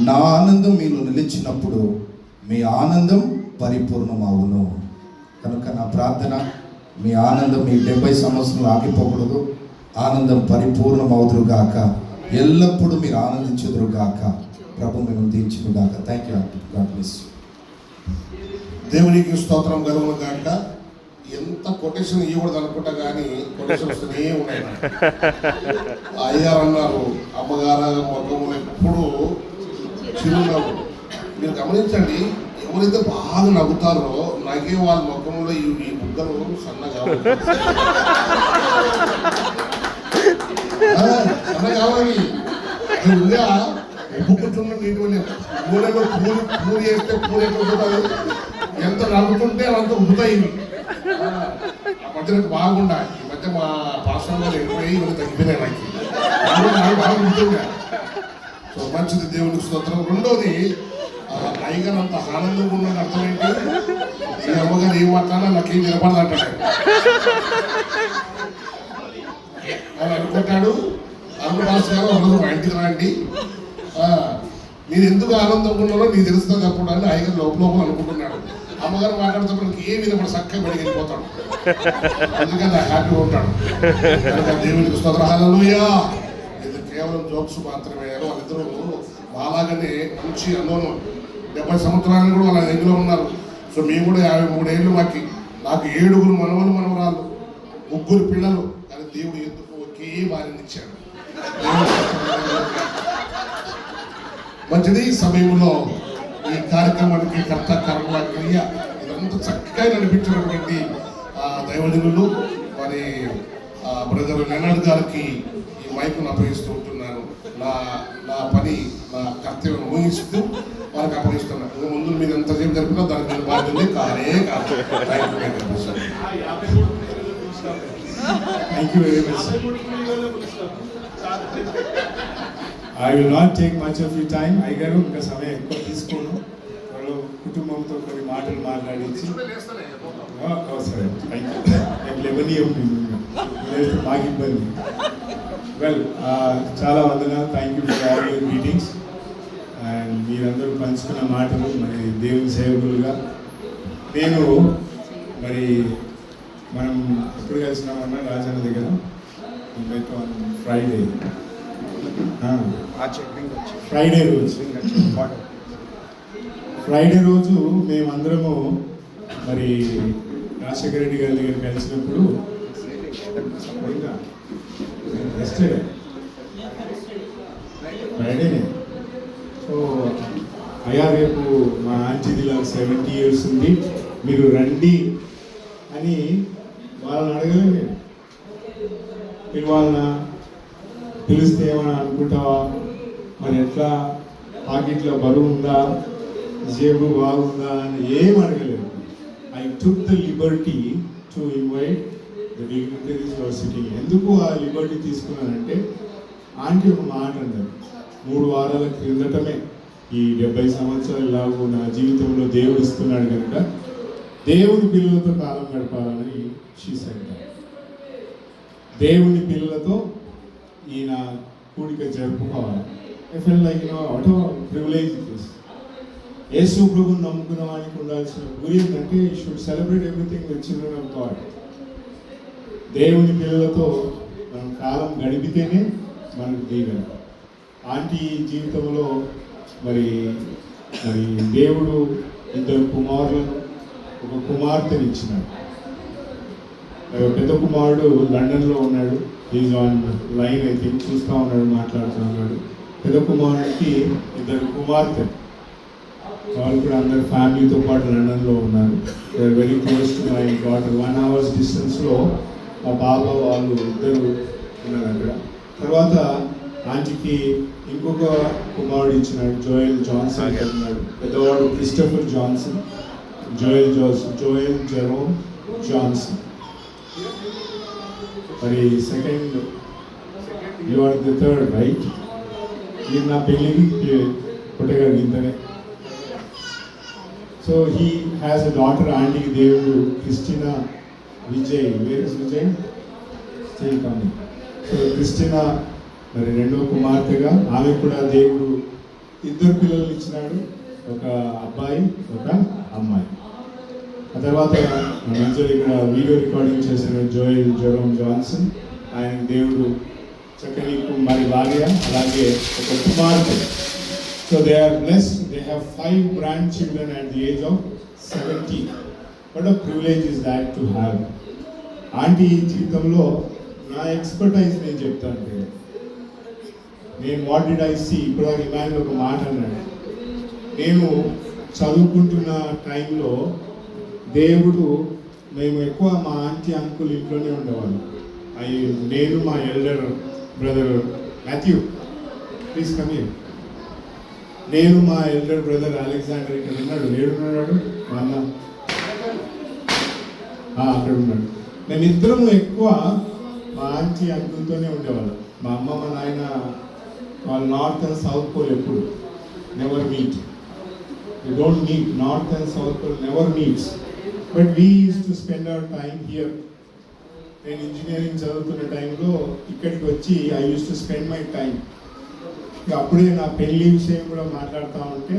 నా ఆనందం మీలో నిలిచినప్పుడు మీ ఆనందం పరిపూర్ణమవును. కనుక నా ప్రార్థన, మీ ఆనందం మీ 70 సంవత్సరాలు ఆగిపోకూడదు. ఆనందం పరిపూర్ణమవుదురు గాక. ఎల్లప్పుడూ మీరు ఆనందించుదురు గాక. ప్రభు మేము దీవించును గాక. Thank you. God bless you. దేవునికి స్తోత్రం కలుగును గాక. ఎంత కొటేషన్ ఇవ్వకూడదు అనుకుంటా కానీ కొటేషన్ వస్తూనే ఉన్నాయి. అయ్యారు అన్నారు, అమ్మగారు ముఖములు ఎప్పుడు చిరునవ్వు. మీరు గమనించండి, ఎవరైతే బాగా నవ్వుతారో నవ్వే వాళ్ళ ముఖంలో ఈ బుగ్గలు సన్నగా కావాలి. ఇంకా ఉబ్బుకుంటున్న నీటి పూలలో పూలు వేస్తే పూలు ఎట్లా ఎంత నవ్వుతుంటే అంత ఉబ్బుతాయి. ఆ మధ్య బాగుండా. ఈ మధ్య మా పాస్టర్ గారు ఎక్కువై తగ్గిపోయినాయి. నాకు బాగా ఉంటుందా. సో మంచిది, దేవునికి స్తోత్రం. రెండోది, అయ్యగారు అంత ఆనందంగా ఉన్నది అర్థం ఏంటి? ఈ అమ్మగారు ఏం మాట్లాడినా నాకేం నిలబడదంటాడు. అని అనుకుంటాడు. అమ్మ పాస్టర్ గారు ఒకరోజు మా ఇంటికి రండి, నేను ఎందుకు ఆనందంగా ఉన్నానో నీకు తెలుస్తుంది అప్పుడు అని అయ్యగారు లోపల అనుకుంటున్నాడు. అమ్మగారు మాట్లాడుతున్నప్పుడు ఏమి వినప్పుడు చక్కగా బయటికి వెళ్ళిపోతాడు. అందుకని హ్యాపీగా ఉంటాడు. దేవునికి స్తోత్రం. హల్లెలూయా. ఇది కేవలం జోక్స్ మాత్రమే. వాళ్ళిద్దరూ అలాగనే మంచి అనుభవం. 70 సంవత్సరాలు కూడా వాళ్ళ దగ్గర ఉన్నారు. సో మేము కూడా 53 ఏళ్ళు. నాకు 7 మనవలు మనవరాళ్ళు, 3 పిల్లలు. కానీ దేవుడు ఎందుకు ఒకే వారిని ఇచ్చాడు. మంచిది. ఈ సమయంలో ఈ కార్యక్రమానికి కర్త కర్మ క్రియ ఇదంతా చక్కగా నడిపించినటువంటి దైవజనులు మరి బ్రదర్ లెనార్డ్ గారికి ఈ మైకును అప్పగిస్తూ ఉంటున్నాను. నా పని, నా కర్తవ్యం ఊహిస్తూ వారికి అప్పగిస్తున్నాను. ఇంకా ముందు మీరు ఎంతసేపు జరిపినా దానికి నేను బాధ్యత కానే కాదు. Thank you very much. I will not take much of your time. అయ్యగారు ఇంకా సమయం ఎక్కువ తీసుకోను. త్వరలో కుటుంబంతో కొన్ని మాటలు మాట్లాడించి సరే లేవని మాకు ఇబ్బంది. వెల్, చాలా వందనాలు. Thank you for all your meetings. And మీరందరూ పంచుకున్న మాటలు మరి దేవుని సేవకులుగా నేను మరి మనం ఎప్పుడు కలిసినామన్నా రాజన్న దగ్గర ఫ్రైడే రోజు ఫ్రైడే రోజు మేమందరము మరి రాజశేఖర రెడ్డి గారి దగ్గర కలిసినప్పుడు ఫ్రైడేనే. సో అయ్యా రేపు మా ఆంటీది 70 years ఉంది, మీరు రండి అని వాళ్ళని అడగలేదు నేను. మీరు వాళ్ళని పిలిస్తే ఏమని అనుకుంటావా, మరి ఎట్లా పాకెట్లో బరువు ఉందా, జేబు బాగుందా అని ఏం అడగలేదు. I took the Liberty to invite the dignitaries for sitting. ఎందుకు ఆ లిబర్టీ తీసుకున్నానంటే ఆంటీ ఒక మాట అన్నారు 3 వారాల క్రిందటమే, ఈ 70 సంవత్సరాలు ఇలాగూ నా జీవితంలో దేవుడు ఇస్తున్నాడు కనుక దేవుని పిల్లలతో కాలం గడపాలని షీసెడ్. దేవుని పిల్లలతో ఈయన కూడిక జరుపుకోవాలి. I felt like what privilege it is. Yesu ప్రభుని నమ్ముకున్న వానికి ఉండాల్సిన గురి ఏంటంటే you should celebrate everything with children of God. దేవుని పిల్లలతో మనం కాలం గడిపితేనే మనకు దీవెన. ఆంటీ జీవితంలో మరి మరి దేవుడు 2 కుమారులను, ఒక కుమార్తెని ఇచ్చినాడు. పెద్ద కుమారుడు లండన్లో ఉన్నాడు, ఈజ్ ఆన్ లైన్ అయితే చూస్తూ ఉన్నాడు, మాట్లాడుతూ ఉన్నాడు. పెద్ద కుమారుడికి 2 కుమార్తె, వాళ్ళు కూడా అందరు ఫ్యామిలీతో పాటు లండన్లో ఉన్నారు. They are very close to my daughter. 1 hour డిస్టెన్స్లో మా బాబా వాళ్ళు 2 ఉన్నారు అక్కడ. తర్వాత ఆంటీకి ఇంకొక కుమారుడు ఇచ్చినాడు, జోయల్ జాన్సన్ ఉన్నాడు. పెద్దవాడు Christopher Johnson, Joel Jerome Johnson. మరి second, you are the third right. మీరు నా పెళ్ళికి పుట్టగలిగిందనే. So he has a daughter. ఆంటీకి దేవుడు Christina Vijay, where is Vijay still coming. So Christina మరి 2వ కుమార్తెగా, ఆమె కూడా దేవుడు 2 పిల్లలు ఇచ్చినాడు, ఒక అబ్బాయి ఒక అమ్మాయి. ఆ తర్వాత మధ్యలో ఇక్కడ వీడియో రికార్డింగ్ చేసిన జోయల్ జెరోమ్ జాన్సన్, ఆయన దేవుడు చక్కని మరి భార్య, అలాగే ఒక కుమార్తె. So they are blessed. They have 5 grandchildren at the age of 70. What a privilege is that to have. Aunty జీవితంలో నా ఎక్స్పర్టైజ్ నేను చెప్తాను. నేను వాట్ డిడ్ ఐ సీ, ఇప్పుడు ఇమాన్యుల్ ఒక మాట అన్నాడు. నేను చదువుకుంటున్న టైంలో దేవుడు, మేము ఎక్కువ మా ఆంటీ అంకుల్ ఇంట్లోనే ఉండేవాళ్ళం. నేను మా elder brother Matthew, please come here. నేను మా ఎల్డర్ బ్రదర్ అలెగ్జాండర్ ఇక్కడ ఉన్నాడు, ఏడున్నాడు మా అన్న అక్కడ ఉన్నాడు. మేమిద్దరము ఎక్కువ మా ఆంటీ అంకుల్తోనే ఉండేవాళ్ళం. మా అమ్మ మా నాయన వాళ్ళు నార్త్ అండ్ సౌత్ పోల్ ఎప్పుడు never meet. We don't meet. North and South Pole never meets. But we used to spend our time here. నేను ఇంజనీరింగ్ చదువుతున్న టైంలో ఇక్కడికి వచ్చి I use to spend my time. అప్పుడే నా పెళ్లి విషయం కూడా మాట్లాడుతూ ఉంటే,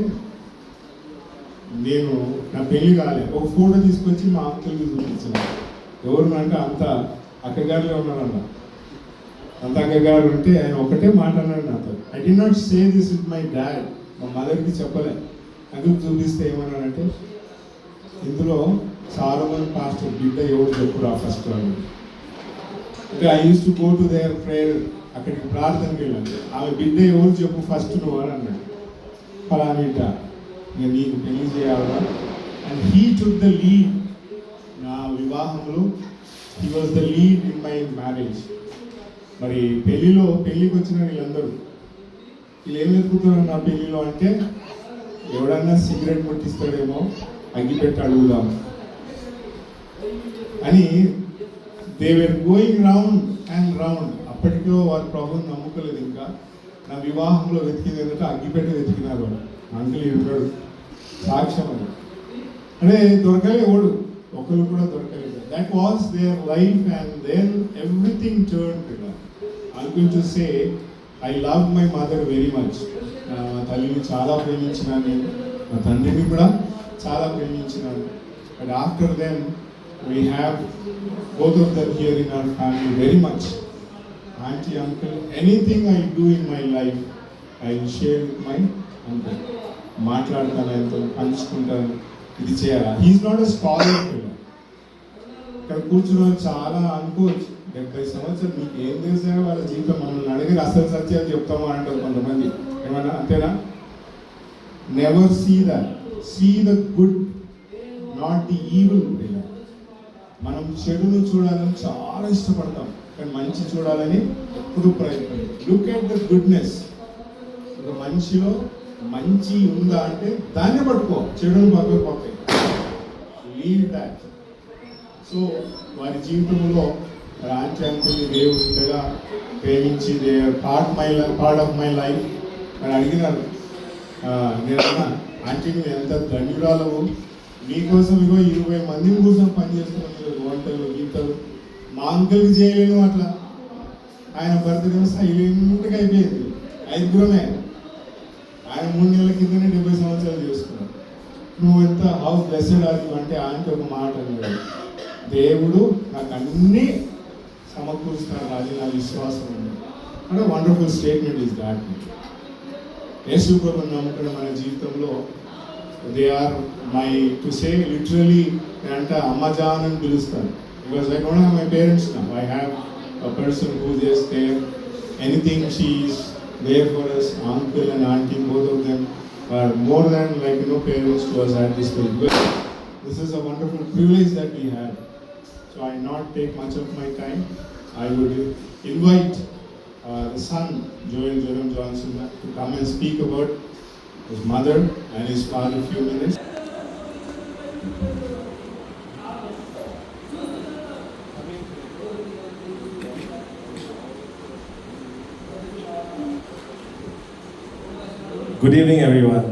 నేను నా పెళ్లి కాలేదు, ఒక ఫోటో తీసుకొచ్చి మా అంకుల్కి చూపించాను. ఎవరు అంటే అంత అక్కగారులే ఉన్నారన్న. అంత అక్కగారు ఉంటే ఆయన ఒకటే మాట అన్నాడు నాతో. I did not say this with my dad. మా మదర్కి చెప్పలే. అందుకు చూపిస్తే ఏమన్నానంటే, ఇందులో సాలమన్ పాస్టర్ బిడ్డ ఎవరు చెప్పురా ఫస్ట్ అని. అంటే I use to go to their prayer, అక్కడికి ప్రార్థనకి వెళ్ళాను. ఆమె బిడ్డ ఎవరు చెప్పు ఫస్ట్ నువ్వు అని అన్నాడు. ఫలానిట నేను నీకు పెళ్లి చేయాలా. And he took the lead నా వివాహంలో. He was the lead in my marriage. మరి పెళ్ళికి వచ్చిన వీళ్ళందరూ ఏం వెతుకుతున్నారు నా పెళ్ళిలో అంటే, ఎవడన్నా సిగరెట్ ముట్టిస్తాడేమో, అగ్గిపెట్టి అడుగుదాం అని. They were going round and round. అప్పటికో వారు ప్రభుని నమ్ముకోలేదు. ఇంకా నా వివాహంలో వెతికింది ఏంటంటే అగ్గిపెట్టి వెతికినారు. అంకుల్ ఉన్నాడు సాక్ష్యం అది. అంటే దొరకలే ఎవడు, ఒకరు కూడా దొరకలేదు. That was their life and then everything turn to God. Uncle to say I love my mother very much. నా తల్లిని చాలా ప్రేమించినాను నేను, నా తండ్రిని కూడా చాలా ప్రేమించినాను. But after then we have both of them here in our family very much. Auntie, uncle, anything I do in my life, I will share with my uncle. మాట్లాడతాను, ఆయనతో పంచుకుంటాను, ఇది చేయాలి. He's not a scholar. ఇక్కడ కూర్చున్న వాళ్ళు చాలా అనుకోవచ్చు, 70 సంవత్సరాలు మీకు ఏం తెలుసా వాళ్ళ జీవితం, మనల్ని అడిగి అసలు సత్యాలు చెప్తాము అంటారు కొంతమంది. ఏమన్నా అంతేనా? Never see that. See the good, not the evil. మనం చెడును చూడాలని చాలా ఇష్టపడతాం, కానీ మంచి చూడాలని ఎప్పుడు ప్రయత్నం. Look at the goodness. ఒక మనిషిలో మంచి ఉందా అంటే దాన్నే పట్టుకో, చెడును పక్కకపోతాయి. Leave that. సో వారి జీవితంలో రాంచి అంకుల్ని దేవుడు ఇంతగా ప్రేమించి they part of my life అని అడిగినారు. నేనన్నా, ఆంటీ నువ్వు ఎంత ధన్యురాలవు, మీకోసం ఇగో 20 మందిని కోసం పనిచేస్తున్నాను, వంటలు గీతలు. మా అంకుల్కి చేయలేను అట్లా. ఆయన బర్త్డే సైలెంట్గా అయిపోయింది. 5గురమే. ఆయన 3 నెలల కిందనే 70 సంవత్సరాలు చేసుకున్నాడు. నువ్వు ఎంత హౌ బ్లెస్డ్ ఆర్ యు అంటే ఆయనకి ఒక మాట అన్నాడు, దేవుడు నాకు అన్నీ సమకూరుస్తాడు, అది నా విశ్వాసం ఉంది అంటే. Wonderful statement is that. యేసు ప్రభువుని నమ్ముకున్న మన జీవితంలో they are my to say literally అంటే అమ్మజాన్ అని పిలుస్తాను. Because I don't have my parents now. I have a person who just there anything she is there for us. Uncle and auntie, both of them are more than parents to us at this stage. But this is a wonderful privilege that we have. So I not take much of my time. I would invite the son, Joel Jerome Johnson, to come and speak about his mother and his father a few minutes. Good evening, everyone.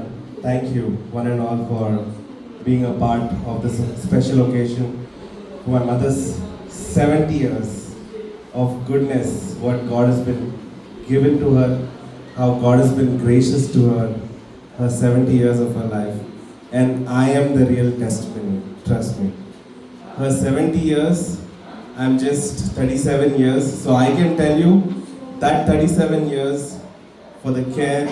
Thank you, one and all, for being a part of this special occasion for my mother's 70 years of goodness, what God has been given to her, how God has been gracious to her 70 years of her life. And I am the real testimony, trust me. Her 70 years, I'm just 37 years, so I can tell you that 37 years for the care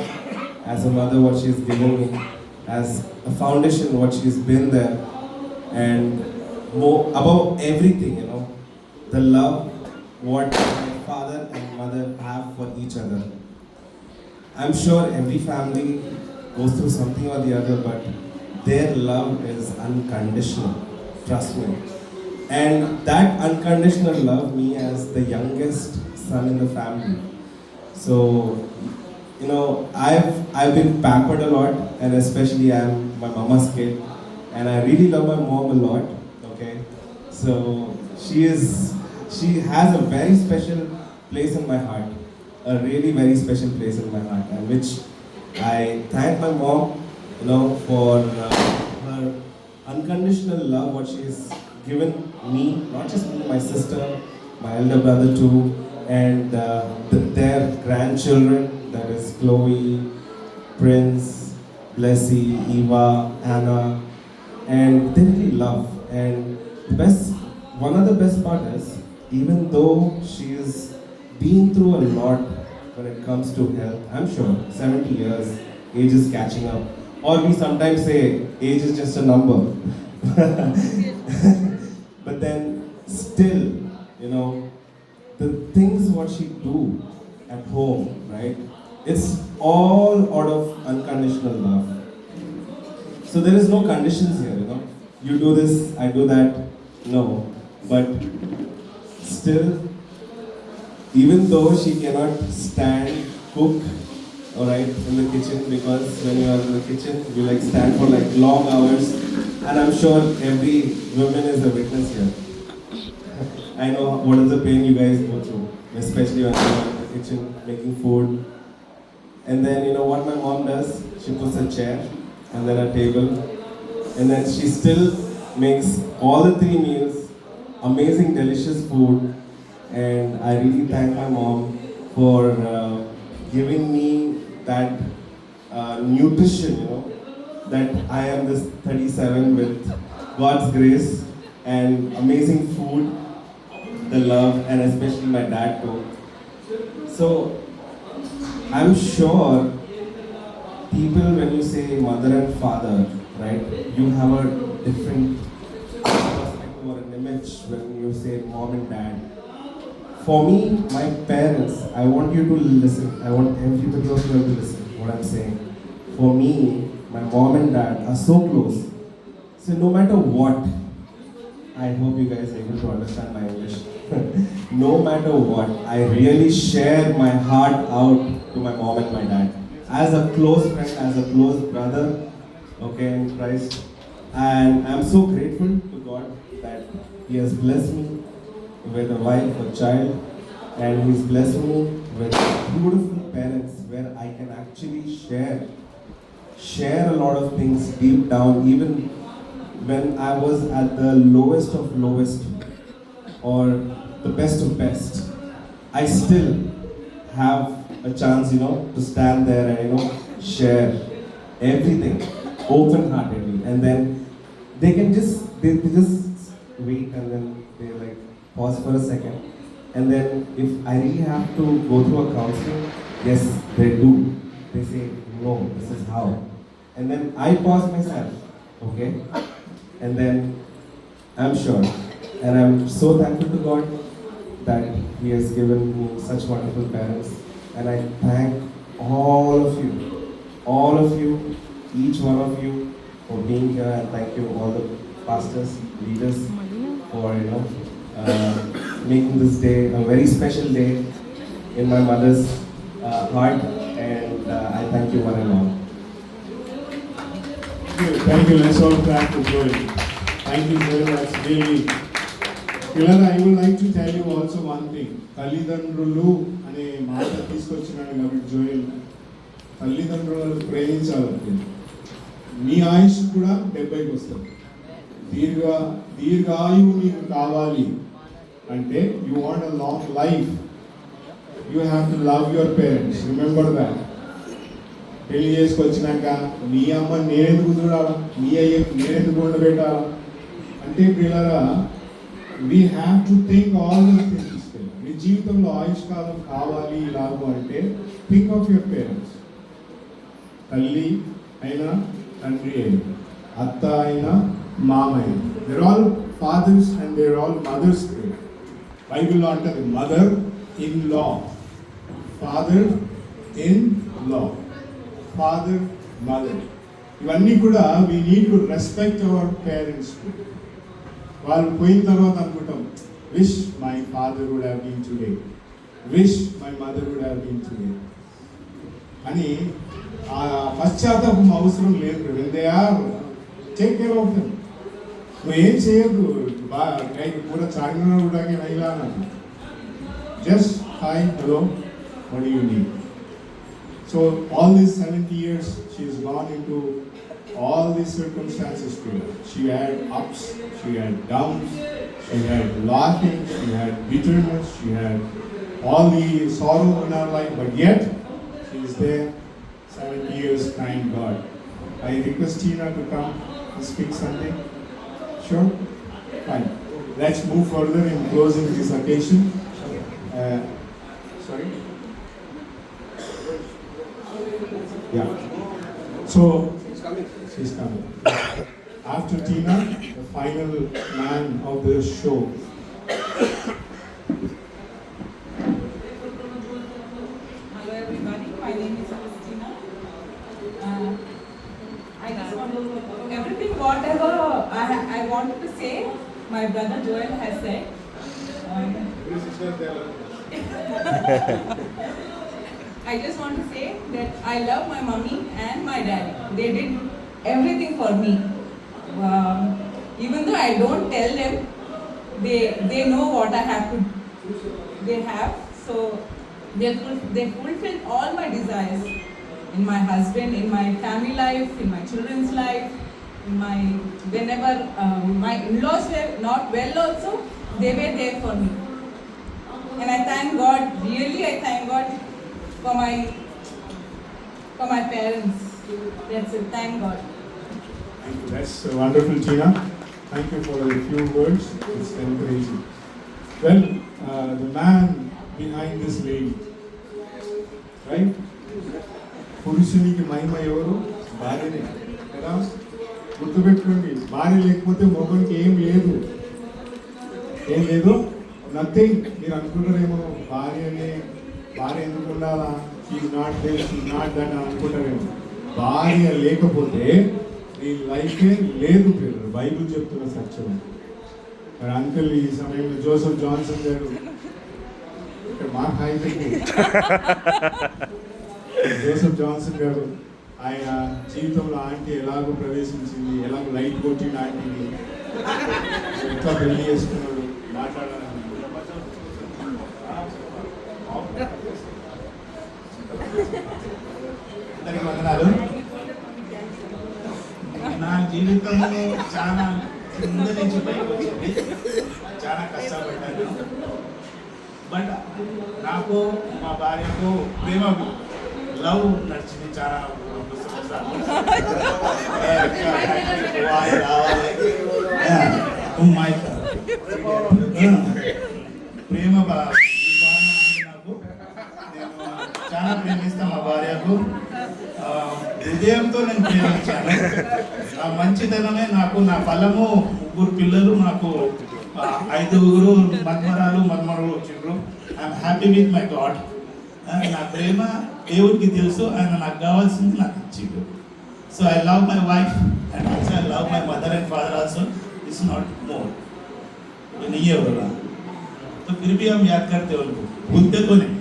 as a mother, what she's given me, as a foundation, what she's been there, and more above everything, the love what my father and mother have for each other. I'm sure every family goes through something or the other, but their love is unconditional, trust me. And that unconditional love, me as the youngest son in the family. So, I've been pampered a lot, and especially I'm my mama's kid, and I really love my mom a lot. Okay, so she has a very special place in my heart, a really very special place in my heart, and which I thank my mom, for her unconditional love, what she's given me, not just me, my sister, my elder brother too, and their grandchildren. That is Chloe, Prince, Blessy, Eva, Anna, and they really love. And one of the best part is, even though she has been through a lot when it comes to health, I'm sure 70 years, age is catching up. Or we sometimes say age is just a number. But then still, the things what she do at home, right? It's all out of unconditional love. So there is no conditions here, You do this, I do that. No. But still, even though she cannot stand, cook, alright, in the kitchen, because when you are in the kitchen, you stand for long hours. And I'm sure every woman is a witness here. I know what is the pain you guys go through, especially when you are in the kitchen making food. And then what my mom does? She puts a chair and then a table, and then she still makes all the 3 meals, amazing, delicious food. And I really thank my mom for giving me that nutrition, that I am this 37 with God's grace and amazing food, the love, and especially my dad too. So I'm sure people, when you say mother and father, right, you have a different perspective or an image when you say mom and dad. For me, my parents, I want you to listen. I want everybody of you to listen what I'm saying. For me, my mom and dad are so close. So no matter what, I hope you guys are able to understand my English. No matter what, I really share my heart out to my mom and my dad. As a close friend, as a close brother, okay, in Christ. And I'm so grateful to God that He has blessed me with a wife, a child, and He's blessed me with beautiful parents where I can actually share a lot of things deep down, even when I was at the lowest of lowest or the best of best. I still have a chance, to stand there and, share everything open-heartedly. And then they can just, they just wait and then they like pause for a second. And then if I really have to go through a counseling, yes, they do. They say, no, this is how. And then I pause myself, okay? And then I'm sure. And I'm so thankful to God that He has given me such wonderful parents. And I thank all of you, each one of you for being here. And thank you all the pastors, leaders for, making this day a very special day in my mother's heart. And I thank you one and all. Thank you. Let's all clap for Joel. Thank you very much. Really. Pilara, I would like to tell you also one thing. తల్లిదండ్రులు అనే మాట తీసుకొచ్చినాడు కాబట్టి జోయల్ తల్లిదండ్రులను ప్రేమించాలంటే మీ ఆయుష్ కూడా 70కి వస్తుంది. దీర్ఘాయువు నీకు కావాలి అంటే you want a long life, you have to love your parents. Remember that. పెళ్లి చేసుకొచ్చినాక మీ అమ్మ నేనెందుకు చూడాలా, మీ అయ్య నేనెందుకు ఉండబెట్టాలా అంటే పిల్లరా, we have to think all those things. మీ జీవితంలో ఆయుష్కాలం కావాలి ఇలాగో అంటే థింక్ ఆఫ్ యువర్ పేరెంట్స్. తల్లి అయినా తండ్రి అయినా అత్త అయినా మామ అయినా they're all fathers and they're all mothers. బైబిల్లో అంటది mother in law, father in law, father mother. ఇవన్నీ కూడా we need to respect our parents. వాళ్ళు పోయిన తర్వాత అనుకుంటాం, wish my father would have been today, wish my mother would have been today అని ఆ పశ్చాత్తాపం అవసరం లేదు. When they are take care of them. నువ్వు ఏం చేయదు, పూరా చార్మినార్ కూడా నైలా just hi hello what do you need. So all these 70 years, she has gone into all these circumstances to her. She had ups, she had downs, she had laughing, she had bitterness, she had all the sorrow in her life, but yet she is there 70 years, thank God. I request Tina to come and speak something. Sure? Fine. Let's move further in closing this occasion. Sorry? Yeah. So she's coming. After Tina, the final man of the show. Hello everybody, my name is Christina. I just want to everything whatever I want to say, my brother Joel has said. I just want to say that I love my mommy and my daddy. They did everything for me. Even though I don't tell them, they know what I have to. They have, so they fulfill all my desires in my husband, in my family life, in my children's life, in my whenever my in-laws were not well also, they were there for me. And I thank God. Really, I thank God. For my parents. That's it. Thank God. Thank you. That's wonderful, Tina. Thank you for a few words. It's encouraging. Well, the man behind this lady, right? పురుషునికి మహిమ ఎవరు? భార్యనే కదా. గుర్తుపెట్టుకోండి, భార్య లేకపోతే మొగుడికి ఏం లేదు, ఏం లేదు, నథింగ్. మీరు అనుకుంటారేమో భార్య ఎందుకు ఉండాలా, she's not this, she's not that అని అనుకుంటారేమో. భార్య లేకపోతే ఈ లైఫే లేదు. బైబిల్ చెప్తున్న సత్యం. మరి అంకుల్ ఈ సమయంలో జోసెఫ్ జాన్సన్ గారు మా జోసెఫ్ జాన్సన్ గారు ఆయన జీవితంలో ఆంటీ ఎలాగో ప్రవేశించింది, ఎలాగో లైట్ కొట్టింది ఆంటీని, ఎట్లా పెళ్లి చేసుకున్నాడు మాట్లాడాలని. అందరికీ వందనాలు. నా జీవితంలో చాలా కింద నుంచి పైకి వచ్చింది, చాలా కష్టపడ్డాను. బట్ నాకు మా భార్యకు ప్రేమ లవ్ నడిచింది చాలా ప్రేమ నాకు నేను చాలా ప్రేమిస్తాను మా భార్యకు. హృదయంతో నేను ప్రేమించాను. ఆ మంచితనమే నాకు నా ఫలము. 3 పిల్లలు నాకు, 5 మన్మరాలు మన్మరులు వచ్చిండ్రు. I'm happy with my God. నా ప్రేమ దేవుడికి తెలుసు, ఆయన నాకు కావాల్సింది నాకు ఇచ్చిండు. So I love my wife and also I love my mother and father also. It's not more, ये नहीं है बोला तो फिर भी हम याद करते हैं उनको, भूलते तो नहीं.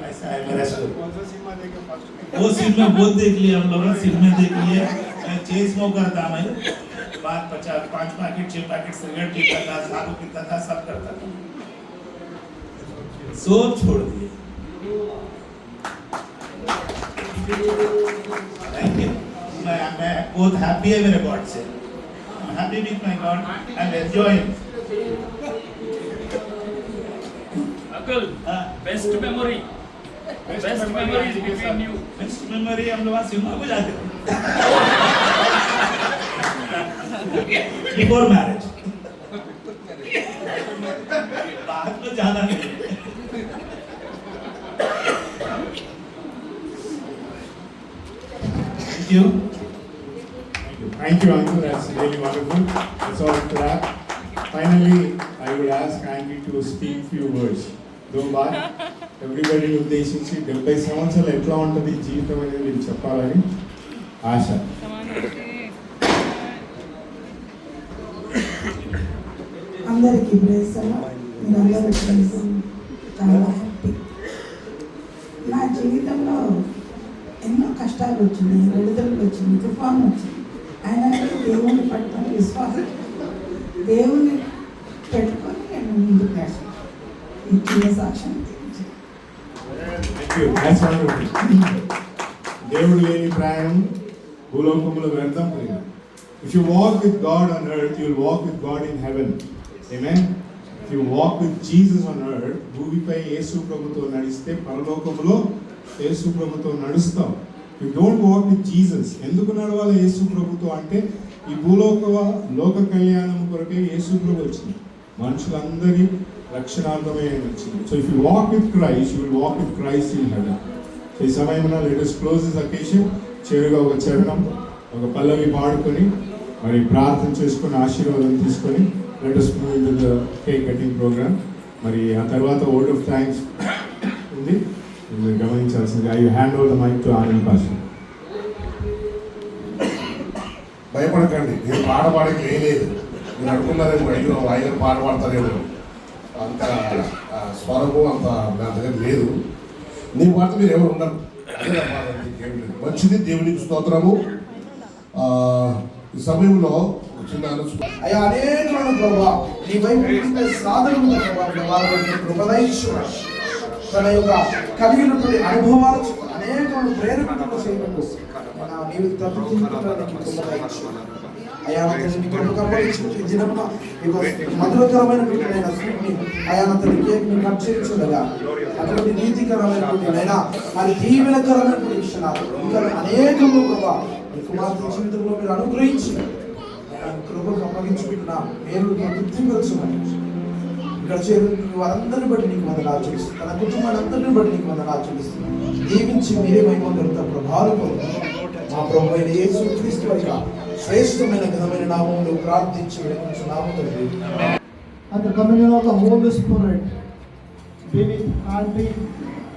ऐसा है मेरा शो. वो सीन में बहुत देख लिया हम लोगों ने, सीन में देख लिया. मैं चेन स्मोकर था, मैं 5 पैकेट 6 पैकेट सिगरेट पीता था, दारू पीता था, सब करता था. सब छोड़ दिए. Thank you. मैं बहुत हैप्पी है मेरे गॉड से. I'm happy with my God and enjoying. Uncle, best memory. Best memory between you. Best memory हम लोग सिनेमा को जाते थे. Before marriage. बाद में जाना नहीं. Thank you. Thank you, Uncle. That's really wonderful. That's all for that. Finally, I would ask Andy to speak few words. Don't bother. Everybody ఉద్దేశించి 70 సంవత్సరాలు ఎట్లా ఉంటుంది జీవితం అనేది మీరు చెప్పాలని ఆశ. అందరికీ మీరందరూ చాలా హ్యాపీ. నా జీవితంలో ఎన్నో కష్టాలు వచ్చినాయి, విడుదలలు వచ్చినాయి, తుఫాను వచ్చింది. ఆయన దేవుని పట్టుకొని విశ్వాసం, దేవుని పెట్టుకొని నేను ముందుకు వేసాను. ఈ చిన్న సాక్ష్యం దేవుడు లేని ప్రయాణం భూలోకములో వ్యర్థం. If you walk with God on earth, you will walk with God in heaven. Amen. If you walk with Jesus on earth, భూమిపై యేసు ప్రభుతో నడిస్తే పరలోకములో యేసు ప్రభుతో నడుస్తాం. You don't walk with Jesus. ఎందుకు నడవాలి యేసు ప్రభుతో అంటే ఈ లోక కళ్యాణం కొరకే యేసు ప్రభు వచ్చింది, మనుషులందరి రక్షణార్థమే వచ్చింది. So if you walk with Christ, you will walk with Christ in heaven. So ఈ సమయంలో let us close this occasion. చేరుగా ఒక చరణం, ఒక పల్లవి పాడుకొని మరి ప్రార్థన చేసుకొని ఆశీర్వాదం తీసుకొని let us move into the cake cutting program. మరి ఆ తర్వాత వర్డ్ ఆఫ్ థ్యాంక్స్ ఉంది, గమనించాల్సింది. I hand over the mic to Anand pastor. భయపడకండి, నేను పాట పాడకి లేదు. మీరు అనుకున్నారేమో ఆయన పాట పాడతారేమో, అంత స్వరము అంత నా దగ్గర లేదు. నేను పాడితే మీరు ఎవరు ఉండరు, మంచిది. దేవునికి స్తోత్రము. ఈ సమయంలో చిన్న అయ్యా అనేకమైన ప్రభావ నీ వైపు సాధనలు కృపదయించు. తన యొక్క కలిగినటువంటి అనుభవాలు అనేకమైన ప్రేరేపణలు చేయడం నీవు తప్పించు. అయ్యా మధురకరమైనటువంటి స్వీట్ని అయా అతని కేక్ని కట్ చేయించుండగా అటువంటి నీతికరమైనటువంటి అయినా మరి దీవెనకరమైనటువంటి విషయాలు ఇంకా అనేకము ప్రభావ మీ కుమార్తె జీవితంలో మీరు అనుగ్రహించి కృపకు అప్పగించుకుంటున్నాం. మీరు తృప్తిపరచమని ఇక్కడ చేరుకున్న వారందరిని బట్టి నీకు వందనాలు చెల్లిస్తున్నాను. తన కుటుంబాన్ని అందరిని బట్టి నీకు వందనాలు చెల్లిస్తున్నాను. దీవించి మీరే మహిమ కలుగుతా ప్రభావం మా ప్రభు అయిన యేసు క్రీస్తు యొక్క శ్రేష్టమైన ఘనమైన నామములో ప్రార్థించి వేడుకుంటున్నాము తండ్రి. And the communion of the Holy Spirit be with Auntie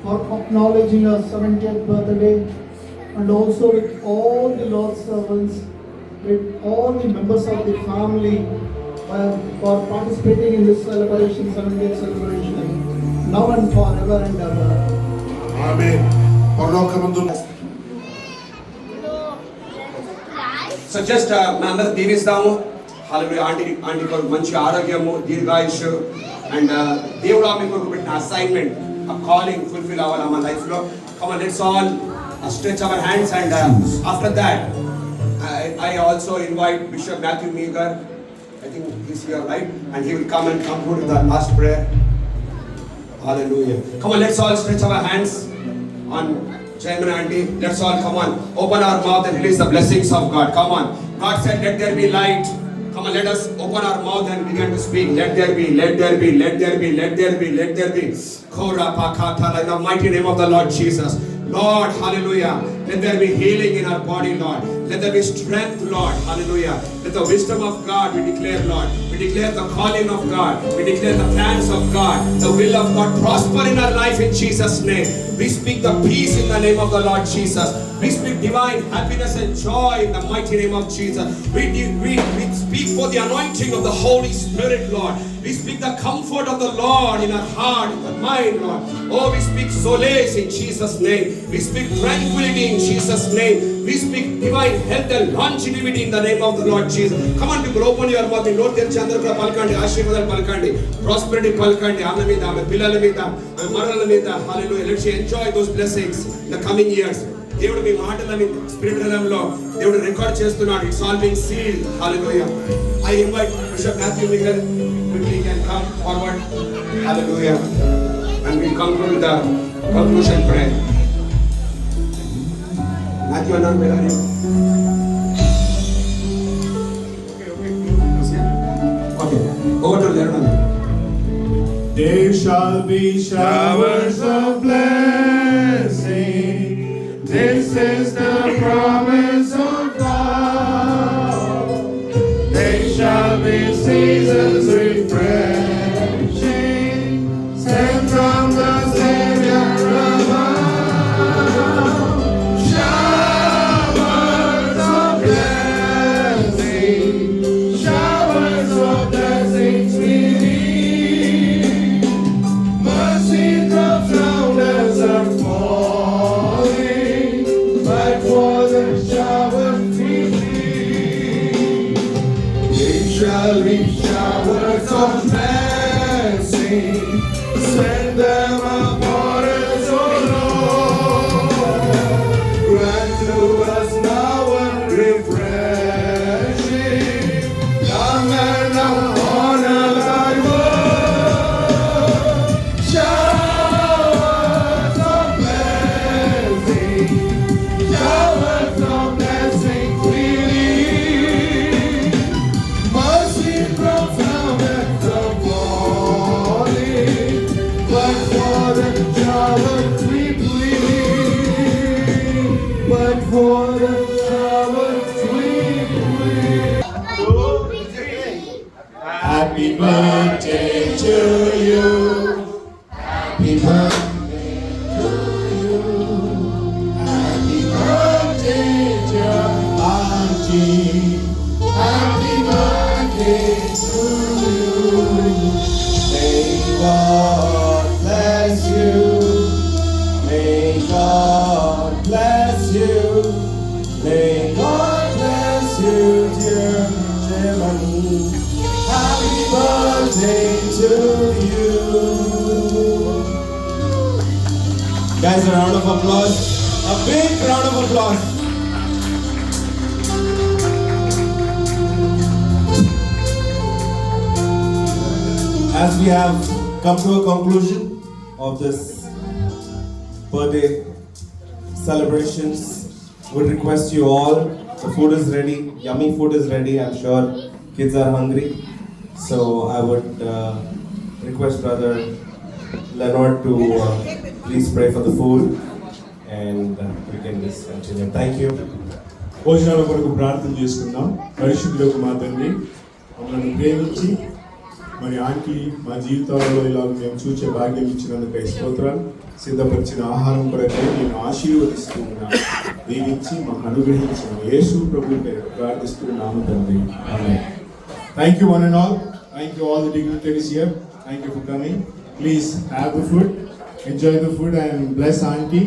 for acknowledging her 70th birthday, and also with all the Lord's servants, with all the members of the family for participating in this celebration, 70th celebration, now and forever and ever. ఆమేన్. పరలోకమందు సో జస్ట్ మనందరం దీవిస్తాము. హల్లెలూయా. ఆంటీ కొరకు మంచి ఆరోగ్యము, దీర్ఘాయుష్, అండ్ దేవుడు ఆమె కొరకు పెట్టిన అసైన్మెంట్, ఆ కాలింగ్ ఫుల్ఫిల్ అవ్వాలి మన లైఫ్ లో. Come on, let's all stretch hour hands, and after that I also invite Bishop Matthew Meager. I think he's here, right? And he will come and conclude with the last prayer. Hallelujah. Come on, let's all stretch our hands on Jaiman Auntie. Let's all come on, open our mouth and release the blessings of God. Come on. God said, let there be light. Come on, let us open our mouth and begin to speak. Let there be, let there be, let there be, let there be, let there be. Kora pakata, in the mighty name of the Lord Jesus. Lord, hallelujah. Let there be healing in our body, Lord. Let there be strength, Lord. Hallelujah. Let the wisdom of God we declare, Lord. We declare the calling of God. We declare the plans of God. The will of God prosper in our life in Jesus' name. We speak the peace in the name of the Lord Jesus. We speak divine happiness and joy in the mighty name of Jesus. We speak for the anointing of the Holy Spirit, Lord. We speak the comfort of the Lord in our heart, in our mind, Lord. Oh, we speak solace in Jesus' name. We speak tranquility in Jesus' name. We speak divine health and longevity in the name of the Lord Jesus. Come on, people, open your mouth. Lord, there chandra palkandi, ashirvadal palkandi, prosperity palkandi, aame meeda, aame pillala meeda, aame marala meeda. Hallelujah. Let's enjoy those blessings in the coming years. దేవుడు మీ మాటలని స్పిరిట్ రంగంలో దేవుడు రికార్డ్ చేస్తున్నాడు. It's all being sealed. Hallelujah. I invite Bishop Matthew Meager quickly can come forward. Hallelujah. And we conclude the conclusion prayer. Matthew, where are you? Okay. Over to Lerman. There shall be showers of blessing. This is the promise of God. There shall be seasons refreshing, sent from the Savior above. Showers of blessing, showers of blessings we need. Mercy drops down as our falling, but for the showers we need. There shall be showers of blessing, send them upon us, O Lord. Grant to us now a refreshing, come and honor thy word. Showers of blessing, showers of blessing we need. Mercy drops down at the falling, but for the showers we plead, but for the showers we plead. Happy birthday to you. Happy birthday to you. Happy birthday, dear Auntie. Happy birthday to you. May God bless you. May God bless you. May God bless you, dear Germany. Happy birthday to you. Guys, a round of applause. A big round of applause. As we have come to a conclusion of this birthday celebrations, would request you all, the food is ready, yummy food is ready, I'm sure kids are hungry. So I would request Brother Leonard to please pray for the food, and we can just continue. Thank you. భోజనాల కొరకు ప్రార్థన చేసుకుందాం. పరిశుద్ధులకు మా తండ్రి, మమ్మల్ని ప్రేమించి మరి ఆంటీ మా జీవితాలలో ఇలా మేము చూసే భాగ్యం ఇచ్చినందుకు స్తోత్రాలు. సిద్ధపరిచిన ఆహారం కొరకై నేను ఆశీర్వదిస్తూ ఉన్నాను. దీవించి మాకు అనుగ్రహించిన యేసు ప్రభు పేరు ప్రార్థిస్తున్నాము తండ్రి. ఆమేన్. Thank you one and all. Thank you all the dignitaries here. Thank you for coming. Please have the food, enjoy the food, and bless auntie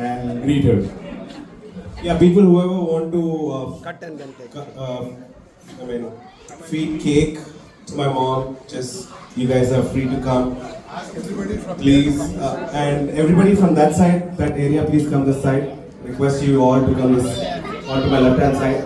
and greet her. Yeah, people, whoever want to feed cake to my mom, just you guys are free to come. Please, and everybody from that side, that area, please come this side. Request you all to come this, on to my left hand side.